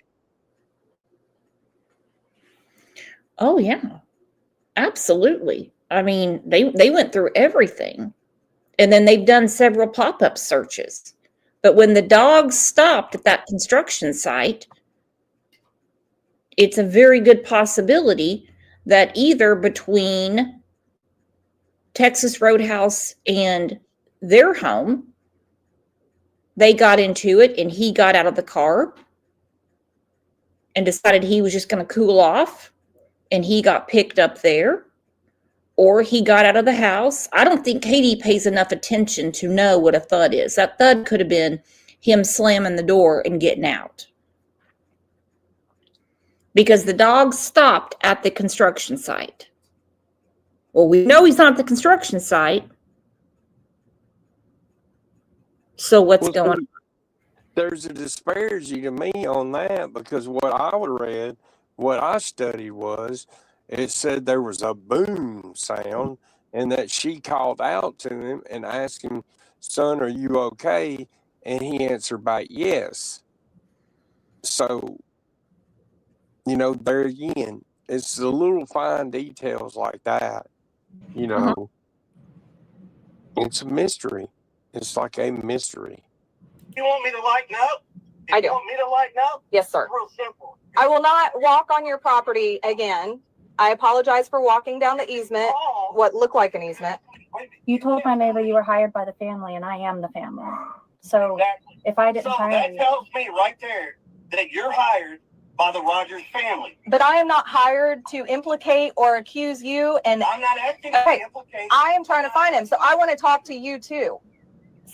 Oh, yeah. Absolutely. I mean, they went through everything. And then they've done several pop-up searches. But when the dogs stopped at that construction site, it's a very good possibility that either between Texas Roadhouse and their home, they got into it and he got out of the car and decided he was just going to cool off and he got picked up there, or he got out of the house. I don't think Katie pays enough attention to know what a thud is. That thud could have been him slamming the door and getting out. Because the dog stopped at the construction site. Well, we know he's not at the construction site. So what's going on? There's a disparity to me on that because what I read, what I studied was, it said there was a boom sound and that she called out to him and asked him, "Son, are you okay?" And he answered by yes. So, you know, there again, it's the little fine details like that, you know. It's a mystery. It's like a mystery. You want me to lighten up? I do. You want me to lighten up? Yes, sir. It's real simple. I will not walk on your property again. I apologize for walking down the easement, what looked like an easement. You told my neighbor you were hired by the family, and I am the family. So if I didn't hire that you, tells me right there that you're hired by the Rogers family. But I am not hired to implicate or accuse you. And I'm not asking you to implicate. I am trying to find him, so I want to talk to you too.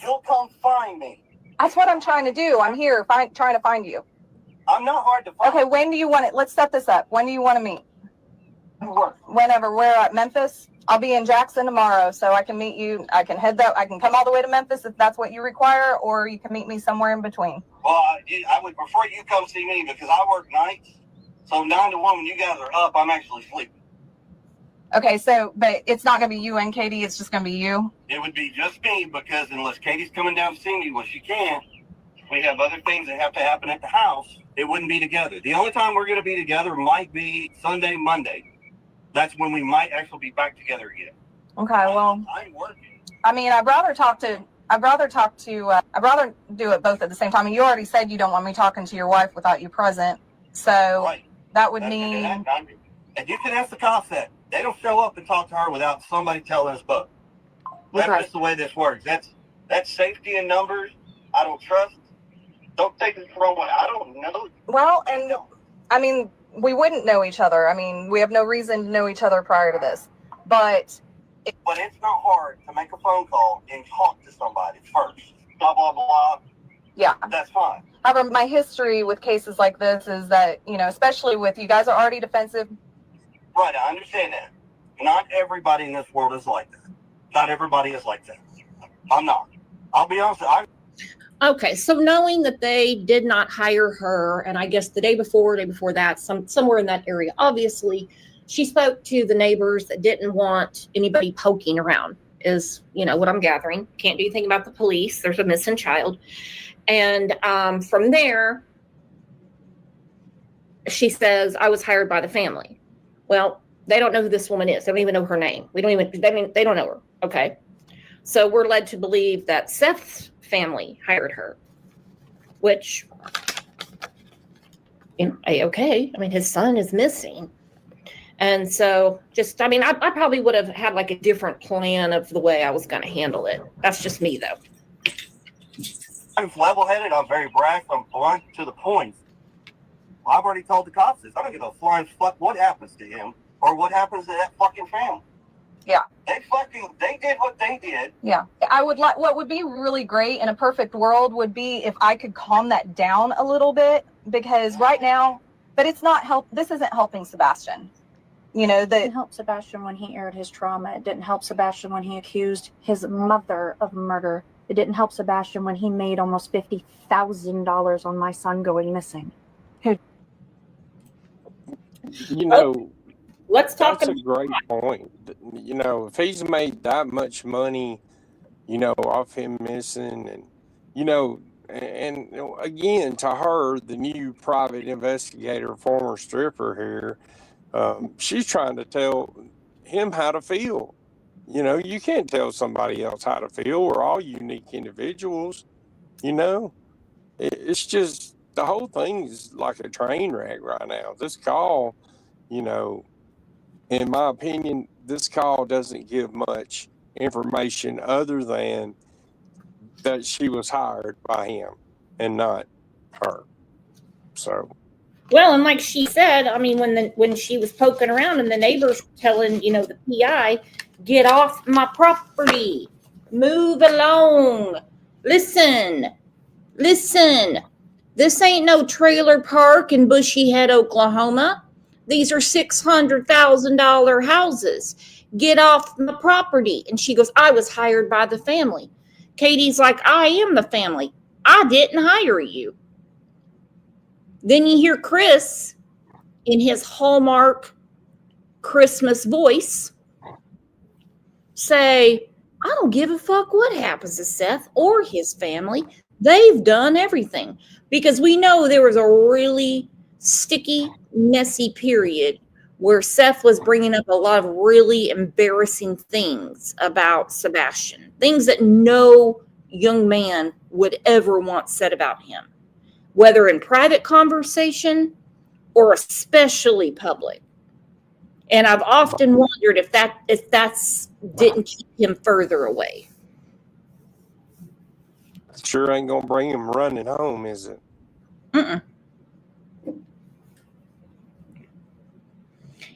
You'll come find me. That's what I'm trying to do. I'm here trying to find you. I'm not hard to find. Okay, when do you want it? Let's set this up. When do you want to meet? Whenever. We're at Memphis. I'll be in Jackson tomorrow, so I can meet you. I can head that. I can come all the way to Memphis if that's what you require, or you can meet me somewhere in between. Well, I would prefer you come see me because I work nights. So 9 to 1, when you guys are up, I'm actually sleeping. Okay, so, but it's not going to be you and Katie. It's just going to be you. It would be just me because unless Katie's coming down to see me, when she can, we have other things that have to happen at the house. It wouldn't be together. The only time we're going to be together might be Sunday, Monday. That's when we might actually be back together again. Okay, well, I'm working. I mean, I'd rather do it both at the same time. I mean, you already said you don't want me talking to your wife without you present. So Right. that would And mean, you can ask the cops that. They don't show up and talk to her without somebody telling us both. That's Okay. just the way this works. That's safety in numbers. I don't trust. Don't take it the wrong way. I don't know. well, and I mean, we wouldn't know each other. I mean, we have no reason to know each other prior to this. But But it's not hard to make a phone call and talk to somebody first. Blah, blah, blah. yeah. That's fine. However, my history with cases like this is that, you know, especially with you guys are already defensive. Right, I understand that. Not everybody in this world is like that. Not everybody is like that. I'm not. I'll be honest. Okay, so knowing that they did not hire her, and I guess the day before that, somewhere in that area, obviously, she spoke to the neighbors that didn't want anybody poking around, is, what I'm gathering. Can't do anything about the police. There's a missing child. And from there, she says, I was hired by the family. Well, they don't know who this woman is. They don't even know her name. They don't know her. Okay. So we're led to believe that Seth's family hired her, which, okay. I mean, his son is missing. And so I probably would have had like a different plan of the way I was going to handle it. That's just me, though. I'm level-headed. I'm very brash. I'm blunt to the point. I've already told the cops this. I don't give a flying fuck what happens to him or what happens to that fucking family. Yeah. They did what they did. Yeah. What would be really great in a perfect world would be if I could calm that down a little bit, because right now, but it's not this isn't helping Sebastian. It didn't help Sebastian when he aired his trauma. It didn't help Sebastian when he accused his mother of murder. It didn't help Sebastian when he made almost $50,000 on my son going missing. Let's talk. That's a great point. If he's made that much money, off him missing, and again, to her, the new private investigator, former stripper here, she's trying to tell him how to feel. You can't tell somebody else how to feel. We're all unique individuals. It's just, the whole thing is like a train wreck right now. This call, in my opinion, this call doesn't give much information other than that she was hired by him and not her. So. Well, and like she said, I mean, when she was poking around and the neighbors telling, the PI, get off my property, move along, listen, this ain't no trailer park in Bushy Head, Oklahoma. These are $600,000 houses. Get off my property. And she goes, I was hired by the family. Katie's like, I am the family. I didn't hire you. Then you hear Chris in his Hallmark Christmas voice say, I don't give a fuck what happens to Seth or his family. They've done everything. Because we know there was a really sticky, messy period where Seth was bringing up a lot of really embarrassing things about Sebastian. Things that no young man would ever want said about him, whether in private conversation or especially public. And I've often wondered if that's didn't keep him further away. Sure ain't gonna bring him running home, is it? Mm-mm.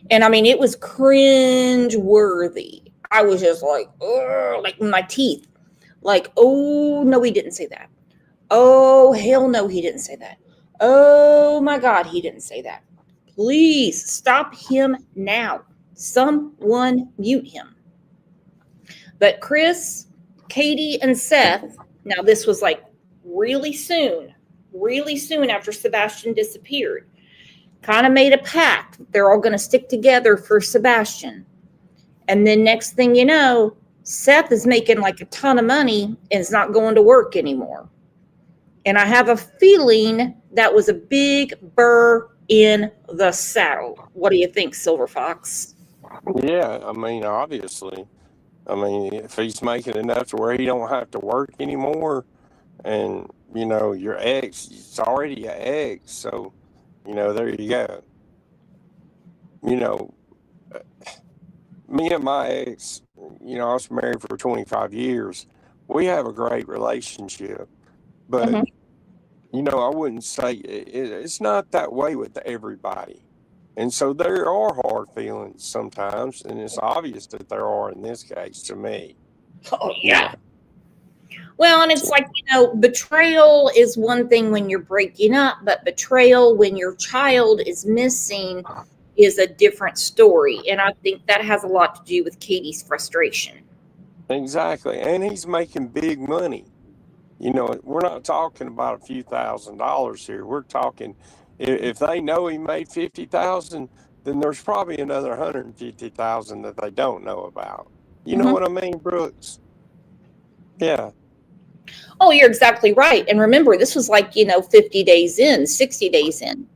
And I mean, it was cringe worthy. I was just like, ugh, like my teeth. Like, oh no, he didn't say that. Oh, hell no, he didn't say that. Oh my God, he didn't say that. Please stop him now. Someone mute him. But Chris, Katie, and Seth, now this was like really soon after Sebastian disappeared, kind of made a pact. They're all going to stick together for Sebastian. And then next thing you know, Seth is making like a ton of money and is not going to work anymore. And I have a feeling that was a big burr in the saddle. What do you think, Silver Fox? Yeah, I mean, obviously. I mean, if he's making enough to where he don't have to work anymore, and, your ex, it's already an ex, so, there you go. Me and my ex, I was married for 25 years. We have a great relationship, but, I wouldn't say it's not that way with everybody. And so there are hard feelings sometimes, and it's obvious that there are in this case to me. Oh, yeah. Well, and it's like, betrayal is one thing when you're breaking up, but betrayal when your child is missing is a different story. And I think that has a lot to do with Katie's frustration. Exactly. And he's making big money. You know, we're not talking about a few $1,000s here. We're talking, if they know he made 50,000, then there's probably another 150,000 that they don't know about. You know Mhm. what I mean, Brooks? Yeah. Oh, you're exactly right. And remember, this was like, 50 days in, 60 days in.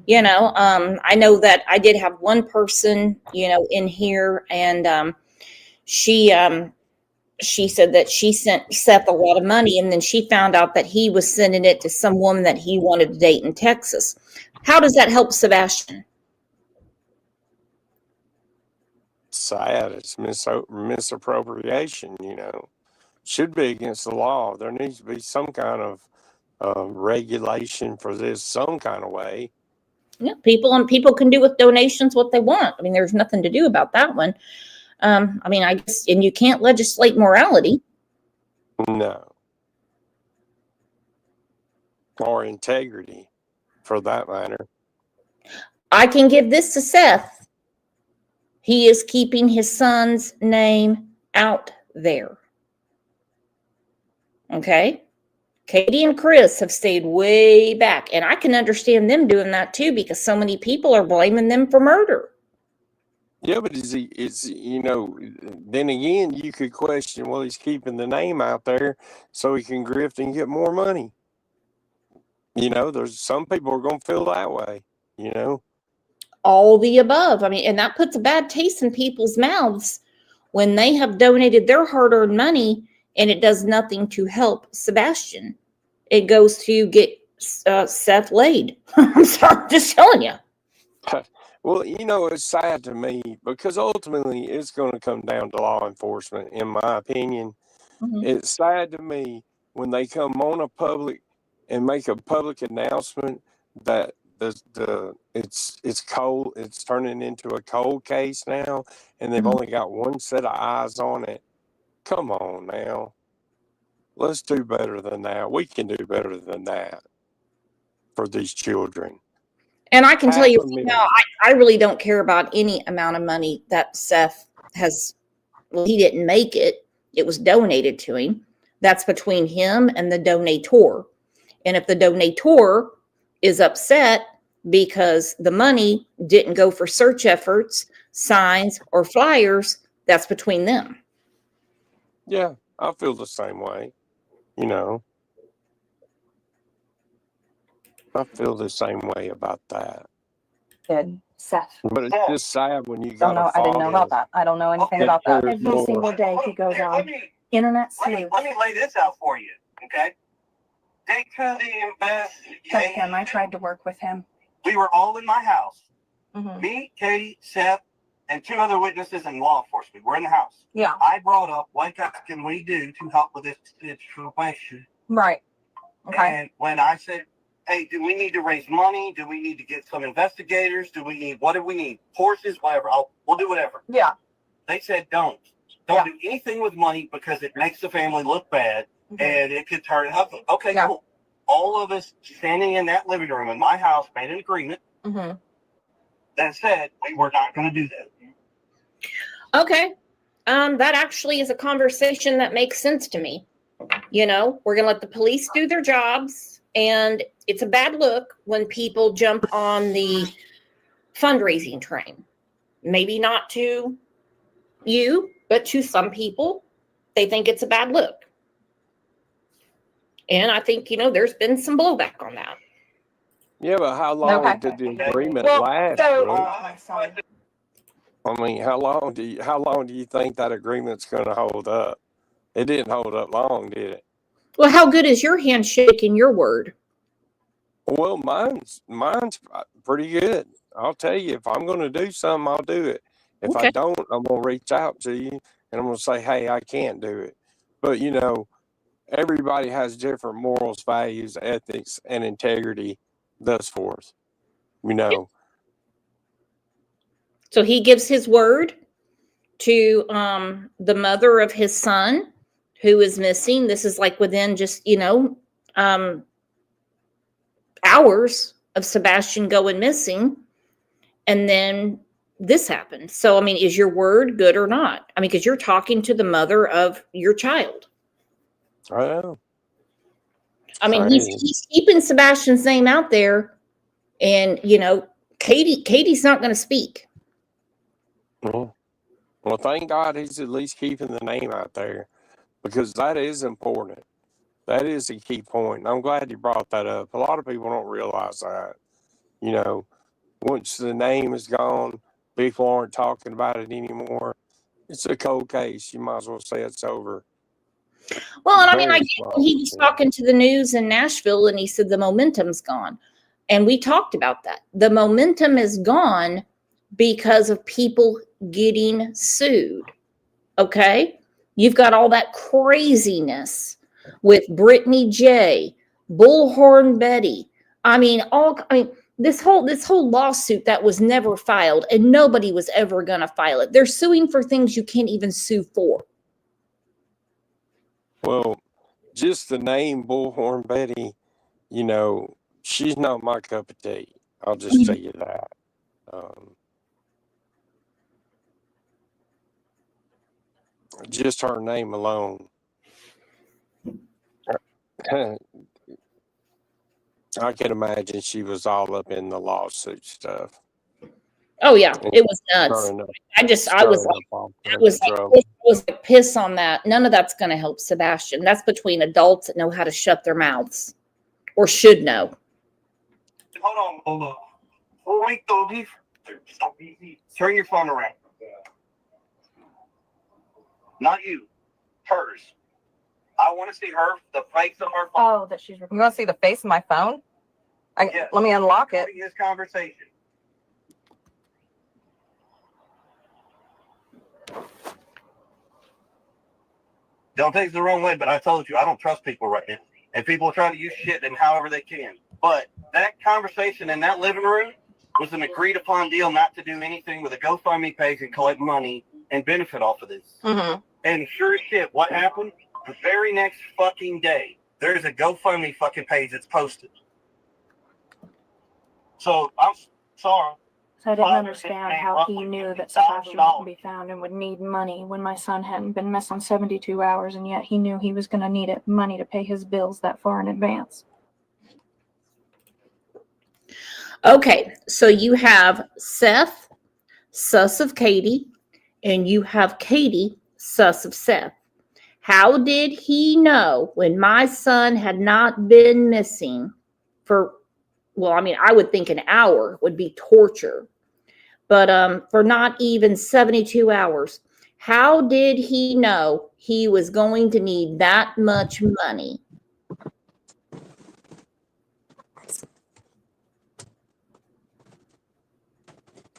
I know that I did have one person, in here, and she said that she sent Seth a lot of money, and then she found out that he was sending it to some woman that he wanted to date in Texas. How does that help Sebastian? Sad. It's misappropriation, Should be against the law. There needs to be some kind of regulation for this, some kind of way. Yeah, people can do with donations what they want. I mean, there's nothing to do about that one. I guess, and you can't legislate morality. No. Or integrity, for that matter. I can give this to Seth. He is keeping his son's name out there. Okay? Katie and Chris have stayed way back, and I can understand them doing that too, because so many people are blaming them for murder. Yeah, but then again, you could question, well, he's keeping the name out there so he can grift and get more money. There's some people are going to feel that way, All the above. And that puts a bad taste in people's mouths when they have donated their hard-earned money and it does nothing to help Sebastian. It goes to get Seth laid. I'm sorry, just telling you. Well, it's sad to me because ultimately it's going to come down to law enforcement, in my opinion. Mhm. It's sad to me when they come on a public and make a public announcement that it's cold, it's turning into a cold case now, and they've only got one set of eyes on it. Come on now. Let's do better than that. We can do better than that for these children. And I can tell you $500,000. now, I really don't care about any amount of money that Seth has. Well, he didn't make it. It was donated to him. That's between him and the donator. And if the donator is upset because the money didn't go for search efforts, signs, or flyers, that's between them. Yeah, I feel the same way. I feel the same way about that. Good, Seth. But it's just sad when you Don't got know. I didn't know about that. I don't know anything about that. Every single day he goes on. Internet sleuth. Let me lay this out for you, okay? They could Check him. I tried to work with him. We were all in my house. Mhm. Me, Katie, Seth, and 2 other witnesses and law enforcement. We're in the house. Yeah. I brought up what can we do to help with this situation. Right. Okay. And when I said, hey, do we need to raise money? Do we need to get some investigators? What do we need? Horses, whatever. We'll do whatever. Yeah. They said, don't do anything with money because it makes the family look bad and it could turn ugly. Okay, cool. All of us standing in that living room in my house made an agreement that said we were not going to do that. Okay. That actually is a conversation that makes sense to me. We're going to let the police do their jobs, and it's a bad look when people jump on the fundraising train. Maybe not to you, but to some people, they think it's a bad look. And I think, there's been some blowback on that. Yeah, but how long did the agreement last? How long do you think that agreement's going to hold up? It didn't hold up long, did it? Well, how good is your handshake and your word? Well, mine's pretty good. I'll tell you, if I'm going to do something, I'll do it. If I don't, I'm going to reach out to you and I'm going to say, hey, I can't do it. But, everybody has different morals, values, ethics, and integrity, thus forth. So he gives his word to the mother of his son who is missing. This is like within just, hours of Sebastian going missing. And then this happened. So, I mean, is your word good or not? I mean, because you're talking to the mother of your child. I know. I mean, he's keeping Sebastian's name out there, and you know, Katie's not going to speak. Well, thank God he's at least keeping the name out there, because that is important. That is a key point. I'm glad you brought that up. A lot of people don't realize that. You know, once the name is gone, people aren't talking about it anymore. It's a cold case. You might as well say it's over. Well, and I mean, Very I get small, when he was yeah. talking to the news in Nashville, and he said the momentum's gone, and we talked about that. The momentum is gone because of people getting sued. Okay, you've got all that craziness with Brittany J, Bullhorn Betty. I mean, this whole lawsuit that was never filed, and nobody was ever going to file it. They're suing for things you can't even sue for. Well, just the name Bullhorn Betty, you know, she's not my cup of tea. I'll just tell you that. Just her name alone. I can imagine she was all up in the lawsuit stuff. Oh yeah, it was nuts. I was like piss on that. None of that's going to help Sebastian. That's between adults that know how to shut their mouths or should know. Hold on. Oh, wait, turn your phone around. Not you. Hers. I want to see the face of her phone. Oh, that she's. You want to see the face of my phone? Yes. Let me unlock it. This conversation. Don't take it the wrong way, but I told you I don't trust people right now. And people try to use shit and however they can. But that conversation in that living room was an agreed upon deal not to do anything with a GoFundMe page and collect money and benefit off of this. Mm-hmm. And sure as shit, what happened? The very next fucking day, there's a GoFundMe fucking page that's posted. So I'm sorry. So I didn't understand how he knew that Sebastian wouldn't be found and would need money when my son hadn't been missing 72 hours, and yet he knew he was going to need money to pay his bills that far in advance. Okay, so you have Seth, sus of Katie, and you have Katie, sus of Seth. How did he know when my son had not been missing for, well, I mean, I would think an hour would be torture, but for not even 72 hours, how did he know he was going to need that much money?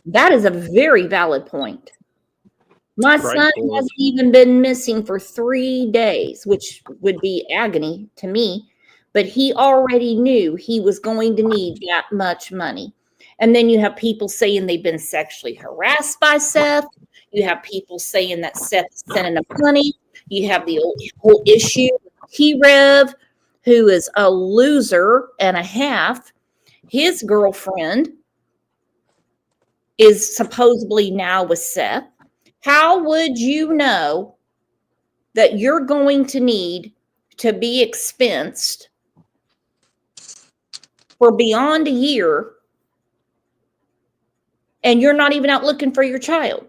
That is a very valid point. My son hasn't even been missing for 3 days, which would be agony to me, but he already knew he was going to need that much money. And then you have people saying they've been sexually harassed by Seth. You have people saying that Seth is sending them money. You have the whole issue with T-Rev, who is a loser and a half. His girlfriend is supposedly now with Seth. How would you know that you're going to need to be expensed for beyond a year and you're not even out looking for your child?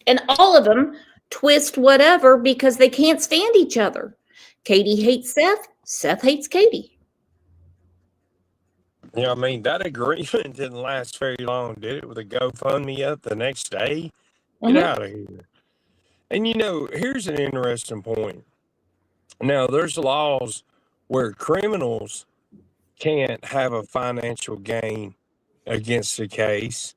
And all of them twist whatever because they can't stand each other. Katie hates Seth. Seth hates Katie. Yeah, I mean, that agreement didn't last very long, did it? With a GoFundMe up the next day? Get out of here. And, you know, here's an interesting point. Now, there's laws where criminals can't have a financial gain against the case.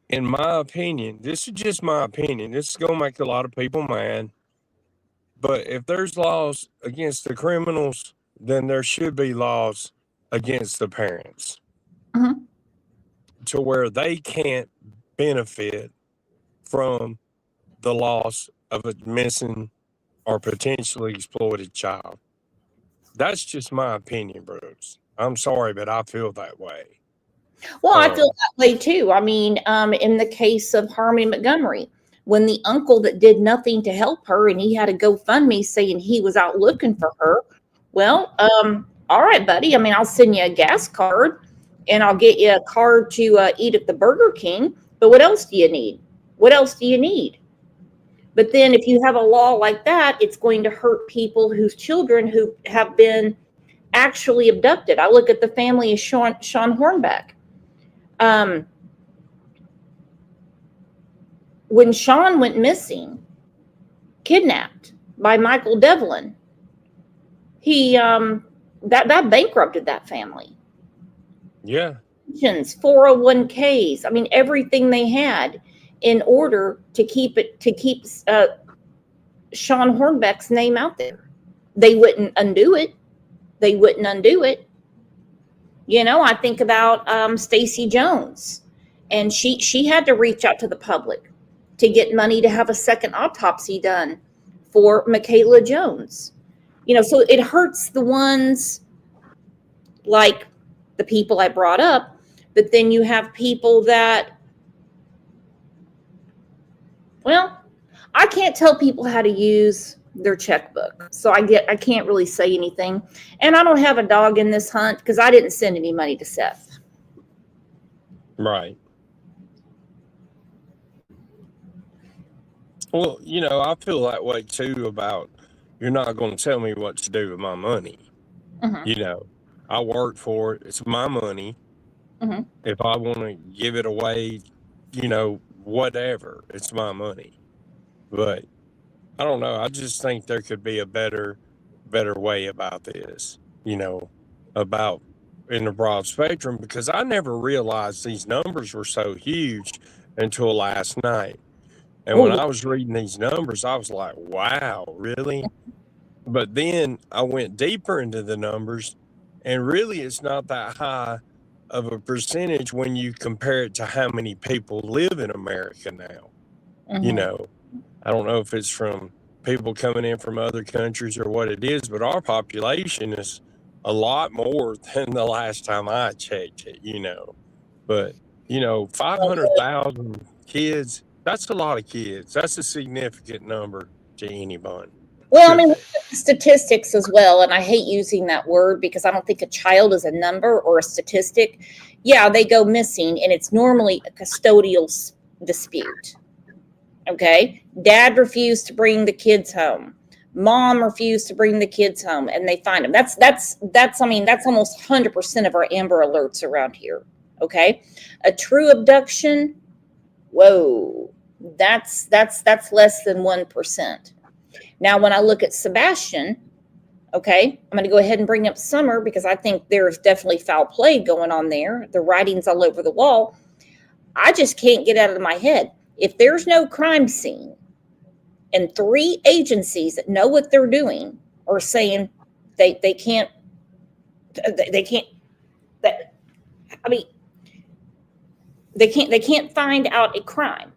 In my opinion, this is just my opinion. This is going to make a lot of people mad. But if there's laws against the criminals, then there should be laws against the parents to where they can't benefit from the loss of a missing or potentially exploited child. That's just my opinion, Bruce. I'm sorry, but I feel that way. Well, I feel that way too. I mean, in the case of Harmony Montgomery, when the uncle that did nothing to help her and he had a GoFundMe saying he was out looking for her, well, all right, buddy. I mean, I'll send you a gas card and I'll get you a card to eat at the Burger King. But what else do you need? What else do you need? But then if you have a law like that, it's going to hurt people whose children who have been actually abducted. I look at the family of Sean Hornbeck. When Sean went missing, kidnapped by Michael Devlin, he that bankrupted that family. Yeah. 401ks. I mean, everything they had in order to keep Sean Hornbeck's name out there. They wouldn't undo it. You know, I think about Stacey Jones, and she had to reach out to the public to get money to have a second autopsy done for Michaela Jones. You know, so it hurts the ones like the people I brought up, but then you have people that, well, I can't tell people how to use their checkbook. So I can't really say anything. And I don't have a dog in this hunt because I didn't send any money to Seth. Right. Well, you know, I feel that way too about you're not going to tell me what to do with my money. Mm-hmm. You know, I work for it. It's my money. Mm-hmm. If I want to give it away, you know, whatever, it's my money. But I don't know. I just think there could be a better way about this, you know, about in the broad spectrum, because I never realized these numbers were so huge until last night. And when I was reading these numbers, I was like, wow, really? But then I went deeper into the numbers, and really it's not that high of a percentage when you compare it to how many people live in America now. Mm-hmm. You know, I don't know if it's from people coming in from other countries or what it is, but our population is a lot more than the last time I checked it, you know. But, you know, 500,000 kids, that's a lot of kids. That's a significant number to anyone. Well, I mean, statistics as well, and I hate using that word because I don't think a child is a number or a statistic. Yeah, they go missing, and it's normally a custodial dispute. Okay, dad refused to bring the kids home. Mom refused to bring the kids home, and they find them. That's I mean, that's almost 100% of our Amber Alerts around here. Okay, a true abduction, whoa, that's less than 1%. Now, when I look at Sebastian, okay, I'm going to go ahead and bring up Summer because I think there's definitely foul play going on there. The writing's all over the wall. I just can't get out of my head. If there's no crime scene and 3 agencies that know what they're doing are saying they can't, I mean, they can't find out a crime.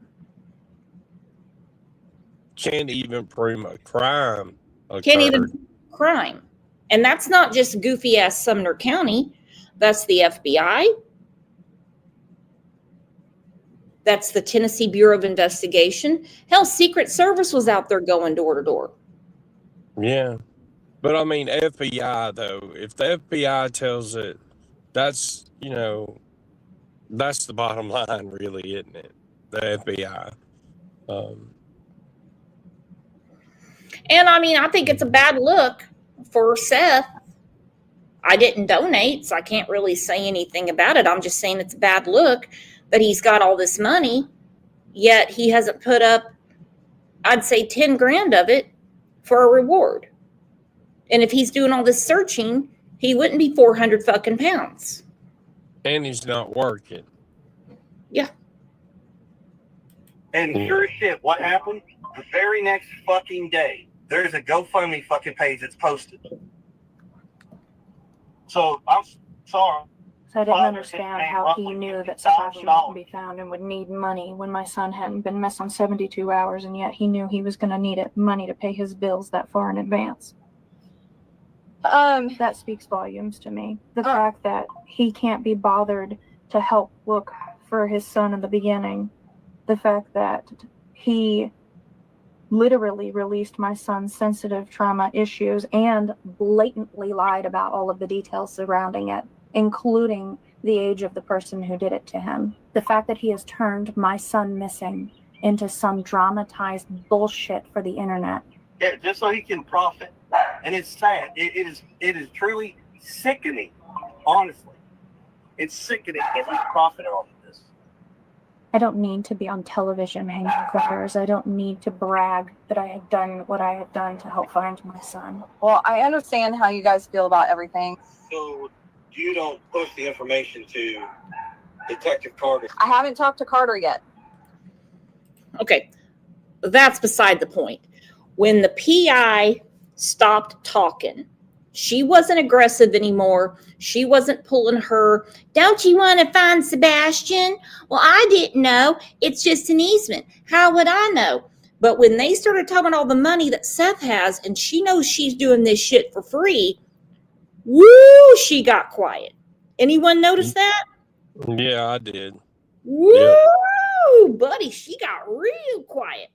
Can't even prove a crime occurred. Can't even crime. And that's not just goofy ass Sumner County. That's the FBI. That's the Tennessee Bureau of Investigation. Hell, Secret Service was out there going door to door. Yeah. But I mean, FBI though, if the FBI tells it, that's, you know, that's the bottom line really, isn't it? The FBI. And I mean, I think it's a bad look for Seth. I didn't donate, so I can't really say anything about it. I'm just saying it's a bad look that he's got all this money, yet he hasn't put up, I'd say 10 grand of it for a reward. And if he's doing all this searching, he wouldn't be 400 fucking pounds. And he's not working. Yeah. And sure as shit, what happened? The very next fucking day, there's a GoFundMe fucking page that's posted. So I'm sorry. So I didn't understand how he knew that Sebastian wouldn't be found and would need money when my son hadn't been missing 72 hours, and yet he knew he was going to need money to pay his bills that far in advance. That speaks volumes to me. The fact that he can't be bothered to help look for his son in the beginning. The fact that he literally released my son's sensitive trauma issues and blatantly lied about all of the details surrounding it, including the age of the person who did it to him. The fact that he has turned my son missing into some dramatized bullshit for the internet. Yeah, just so he can profit. And it's sad. It is truly sickening, honestly. It's sickening that he's profiting off of this. I don't need to be on television hanging fires. I don't need to brag that I had done what I had done to help find my son. Well, I understand how you guys feel about everything. So you don't push the information to Detective Carter? I haven't talked to Carter yet. Okay, that's beside the point. When the PI stopped talking, she wasn't aggressive anymore. She wasn't pulling her, don't you want to find Sebastian? Well, I didn't know. It's just an easement. How would I know? But when they started talking all the money that Seth has, and she knows she's doing this shit for free, woo, she got quiet. Anyone notice that? Yeah, I did. Woo, buddy, she got real quiet.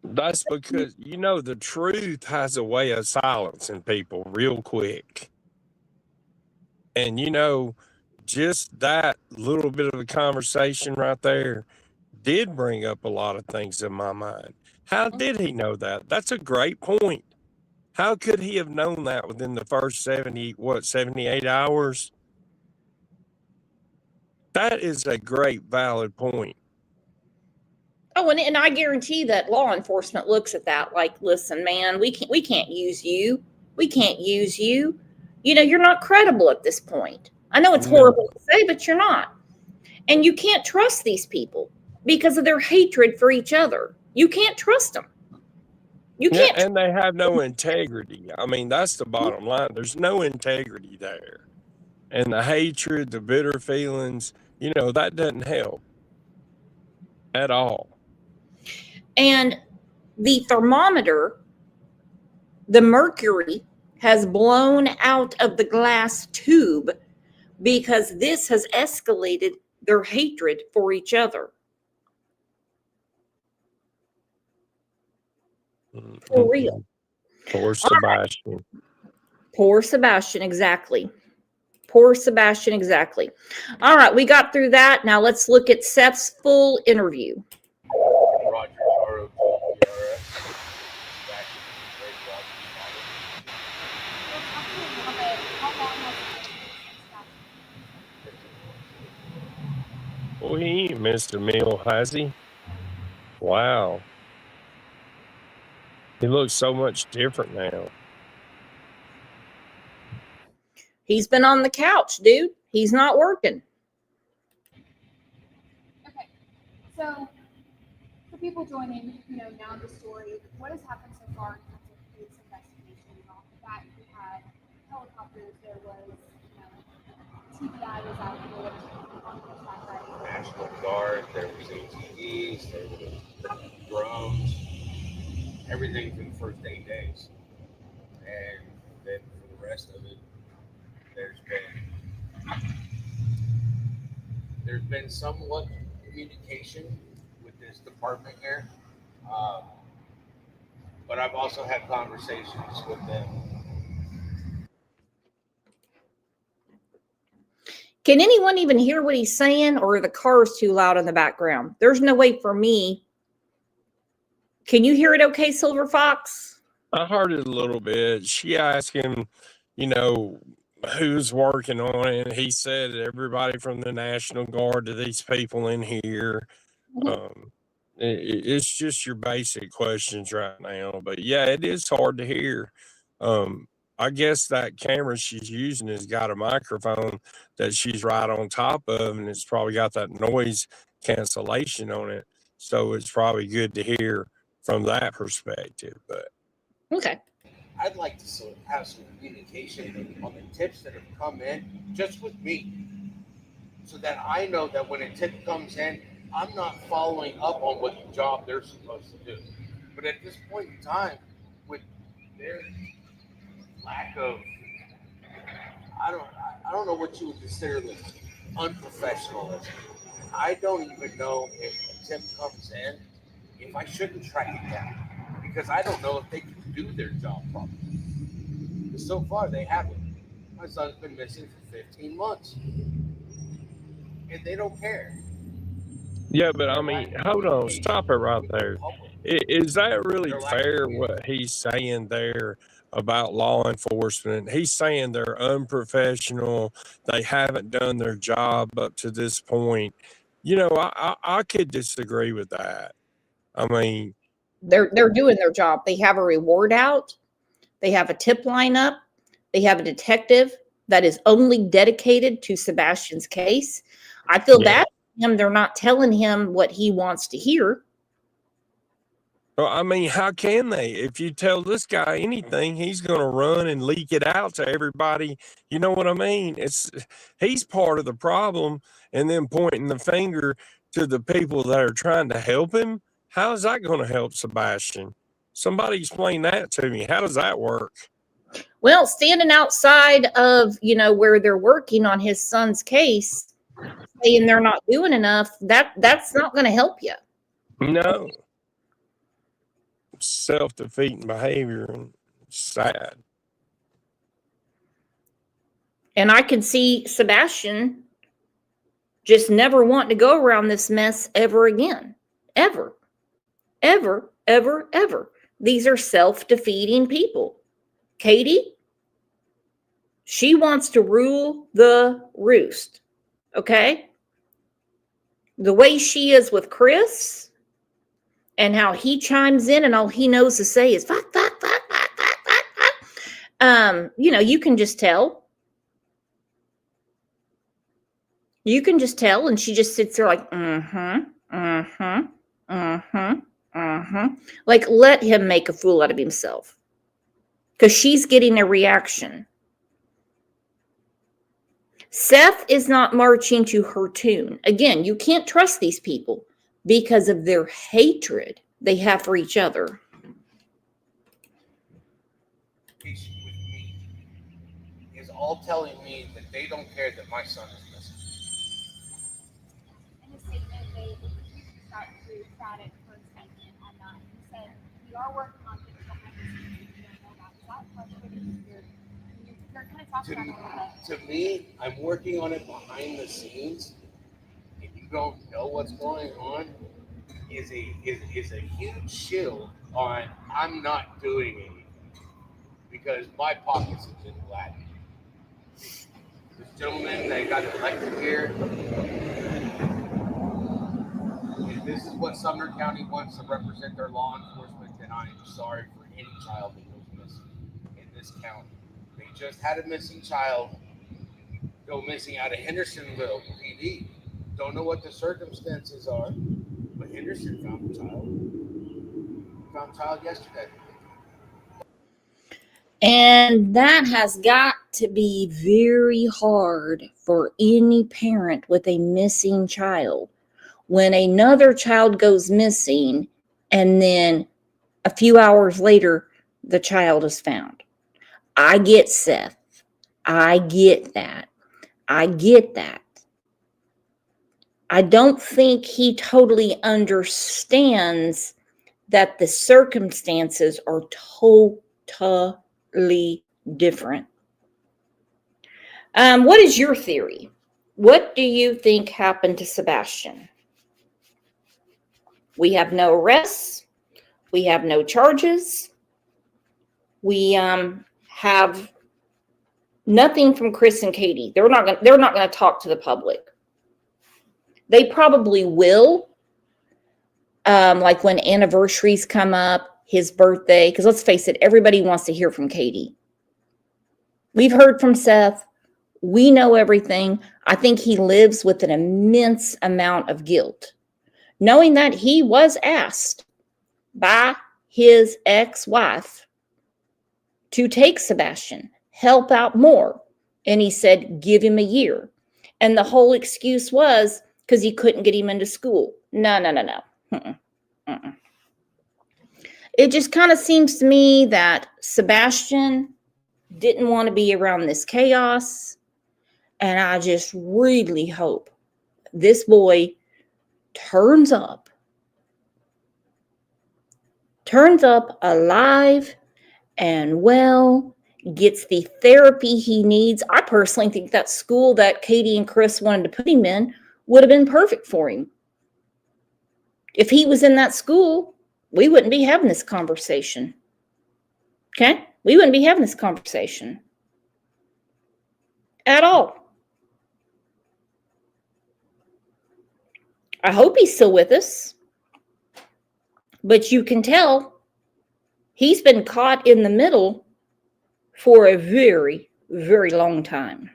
That's because, the truth has a way of silencing people real quick. And, just that little bit of a conversation right there did bring up a lot of things in my mind. How did he know that? That's a great point. How could he have known that within the first 78 hours? That is a great, valid point. Oh, and I guarantee that law enforcement looks at that like, listen, man, we can't use you. We can't use you. You're not credible at this point. I know it's horrible to say, but you're not. And you can't trust these people because of their hatred for each other. You can't trust them. You can't. And they have no integrity. I mean, that's the bottom line. There's no integrity there. And the hatred, the bitter feelings, that doesn't help at all. And the thermometer, the mercury has blown out of the glass tube because this has escalated their hatred for each other. For real. Poor Sebastian. Right. Poor Sebastian, exactly. Poor Sebastian, exactly. All right, we got through that. Now let's look at Seth's full interview. Well, he ain't missed a meal, has he? Wow. He looks so much different now. He's been on the couch, dude. He's not working. Okay. So, for people joining, now the story, what has happened so far in terms of police investigation? Off the bat, we had helicopters, there was, TBI was out there on horseback riding. National Guard, there was ATVs, there were drones, everything for the first 8 days. And then for the rest of it, there's been somewhat communication with this department here. But I've also had conversations with them. Can anyone even hear what he's saying, or are the cars too loud in the background? There's no way for me. Can you hear it okay, Silver Fox? I heard it a little bit. She asked him, who's working on it. He said everybody from the National Guard to these people in here. It's just your basic questions right now. But yeah, it is hard to hear. I guess that camera she's using has got a microphone that she's right on top of, and it's probably got that noise cancellation on it. So it's probably good to hear from that perspective. But okay. I'd like to have some communication on the tips that have come in just with me, so that I know that when a tip comes in, I'm not following up on what the job they're supposed to do. But at this point in time, with their lack of, I don't know what you would consider the unprofessionalism. I don't even know if a tip comes in, if I shouldn't track it down, because I don't know if they can do their job properly. Because so far they haven't. My son's been missing for 15 months, and they don't care. Yeah, but I mean, hold on, stop it right there. Is that really fair what he's saying there about law enforcement? He's saying they're unprofessional. They haven't done their job up to this point. You know, I could disagree with that. I mean, They're doing their job. They have a reward out. They have a tip line up. They have a detective that is only dedicated to Sebastian's case. I feel bad for him. They're not telling him what he wants to hear. well, I mean, how can they? If you tell this guy anything, he's going to run and leak it out to everybody. You know what I mean? He's part of the problem, and then pointing the finger to the people that are trying to help him. How is that going to help Sebastian? Somebody explain that to me. How does that work? Well, standing outside of, where they're working on his son's case, saying they're not doing enough, that's not going to help you. No. Self-defeating behavior, and sad. And I can see Sebastian just never wanting to go around this mess ever again. Ever. Ever, ever, ever. These are self-defeating people. Katie, she wants to rule the roost. Okay? The way she is with Chris and how he chimes in and all he knows to say is fuck, fuck, fuck, fuck, fuck, fuck, fuck. You can just tell. You can just tell, and she just sits there like, Like, let him make a fool out of himself. Because she's getting a reaction. Seth is not marching to her tune. Again, you can't trust these people because of their hatred they have for each other. With me is all telling me that they don't care that my son is missing. In the statement, they start to credit for statement on that. He said, we are working on things behind the scenes. You don't know that. Is that frustrating? You're kind of talking about it a little bit. To me, I'm working on it behind the scenes. If you don't know what's going on, is a huge shield on I'm not doing anything because my pockets have been lacking. This gentleman that got elected here, if this is what Sumner County wants to represent their law enforcement, then I am sorry for any child that goes missing in this county. They just had a missing child go missing out of Hendersonville PD. Don't know what the circumstances are, but Henderson found the child. Found the child yesterday. And that has got to be very hard for any parent with a missing child. When another child goes missing and then a few hours later, the child is found. I get Seth. I get that. I get that. I don't think he totally understands that the circumstances are totally different. What is your theory? What do you think happened to Sebastian? We have no arrests. We have no charges. We have nothing from Chris and Katie. They're not going to talk to the public. They probably will, like when anniversaries come up, his birthday, because let's face it, everybody wants to hear from Katie. We've heard from Seth. We know everything. I think he lives with an immense amount of guilt, knowing that he was asked by his ex-wife to take Sebastian, help out more. And he said, give him a year. And the whole excuse was because he couldn't get him into school. No. It just kind of seems to me that Sebastian didn't want to be around this chaos. And I just really hope this boy turns up alive and well, gets the therapy he needs. I personally think that school that Katie and Chris wanted to put him in would have been perfect for him. If he was in that school, we wouldn't be having this conversation. Okay? We wouldn't be having this conversation at all. I hope he's still with us. But you can tell he's been caught in the middle for a very, very long time.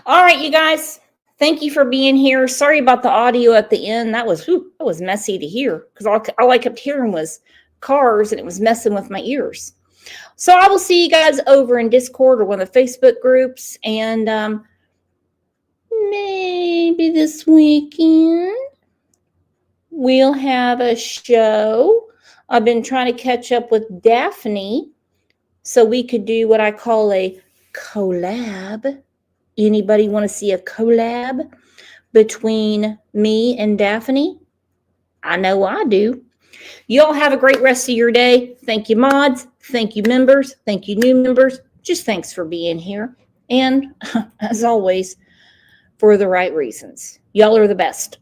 All right, you guys. Thank you for being here. Sorry about the audio at the end. That was messy to hear because all I kept hearing was cars and it was messing with my ears. So I will see you guys over in Discord or one of the Facebook groups, and maybe this weekend we'll have a show. I've been trying to catch up with Daphne so we could do what I call a collab. Anybody want to see a collab between me and Daphne? I know I do. Y'all have a great rest of your day. Thank you, mods. Thank you, members. Thank you, new members. Just thanks for being here. And as always, for the right reasons. Y'all are the best.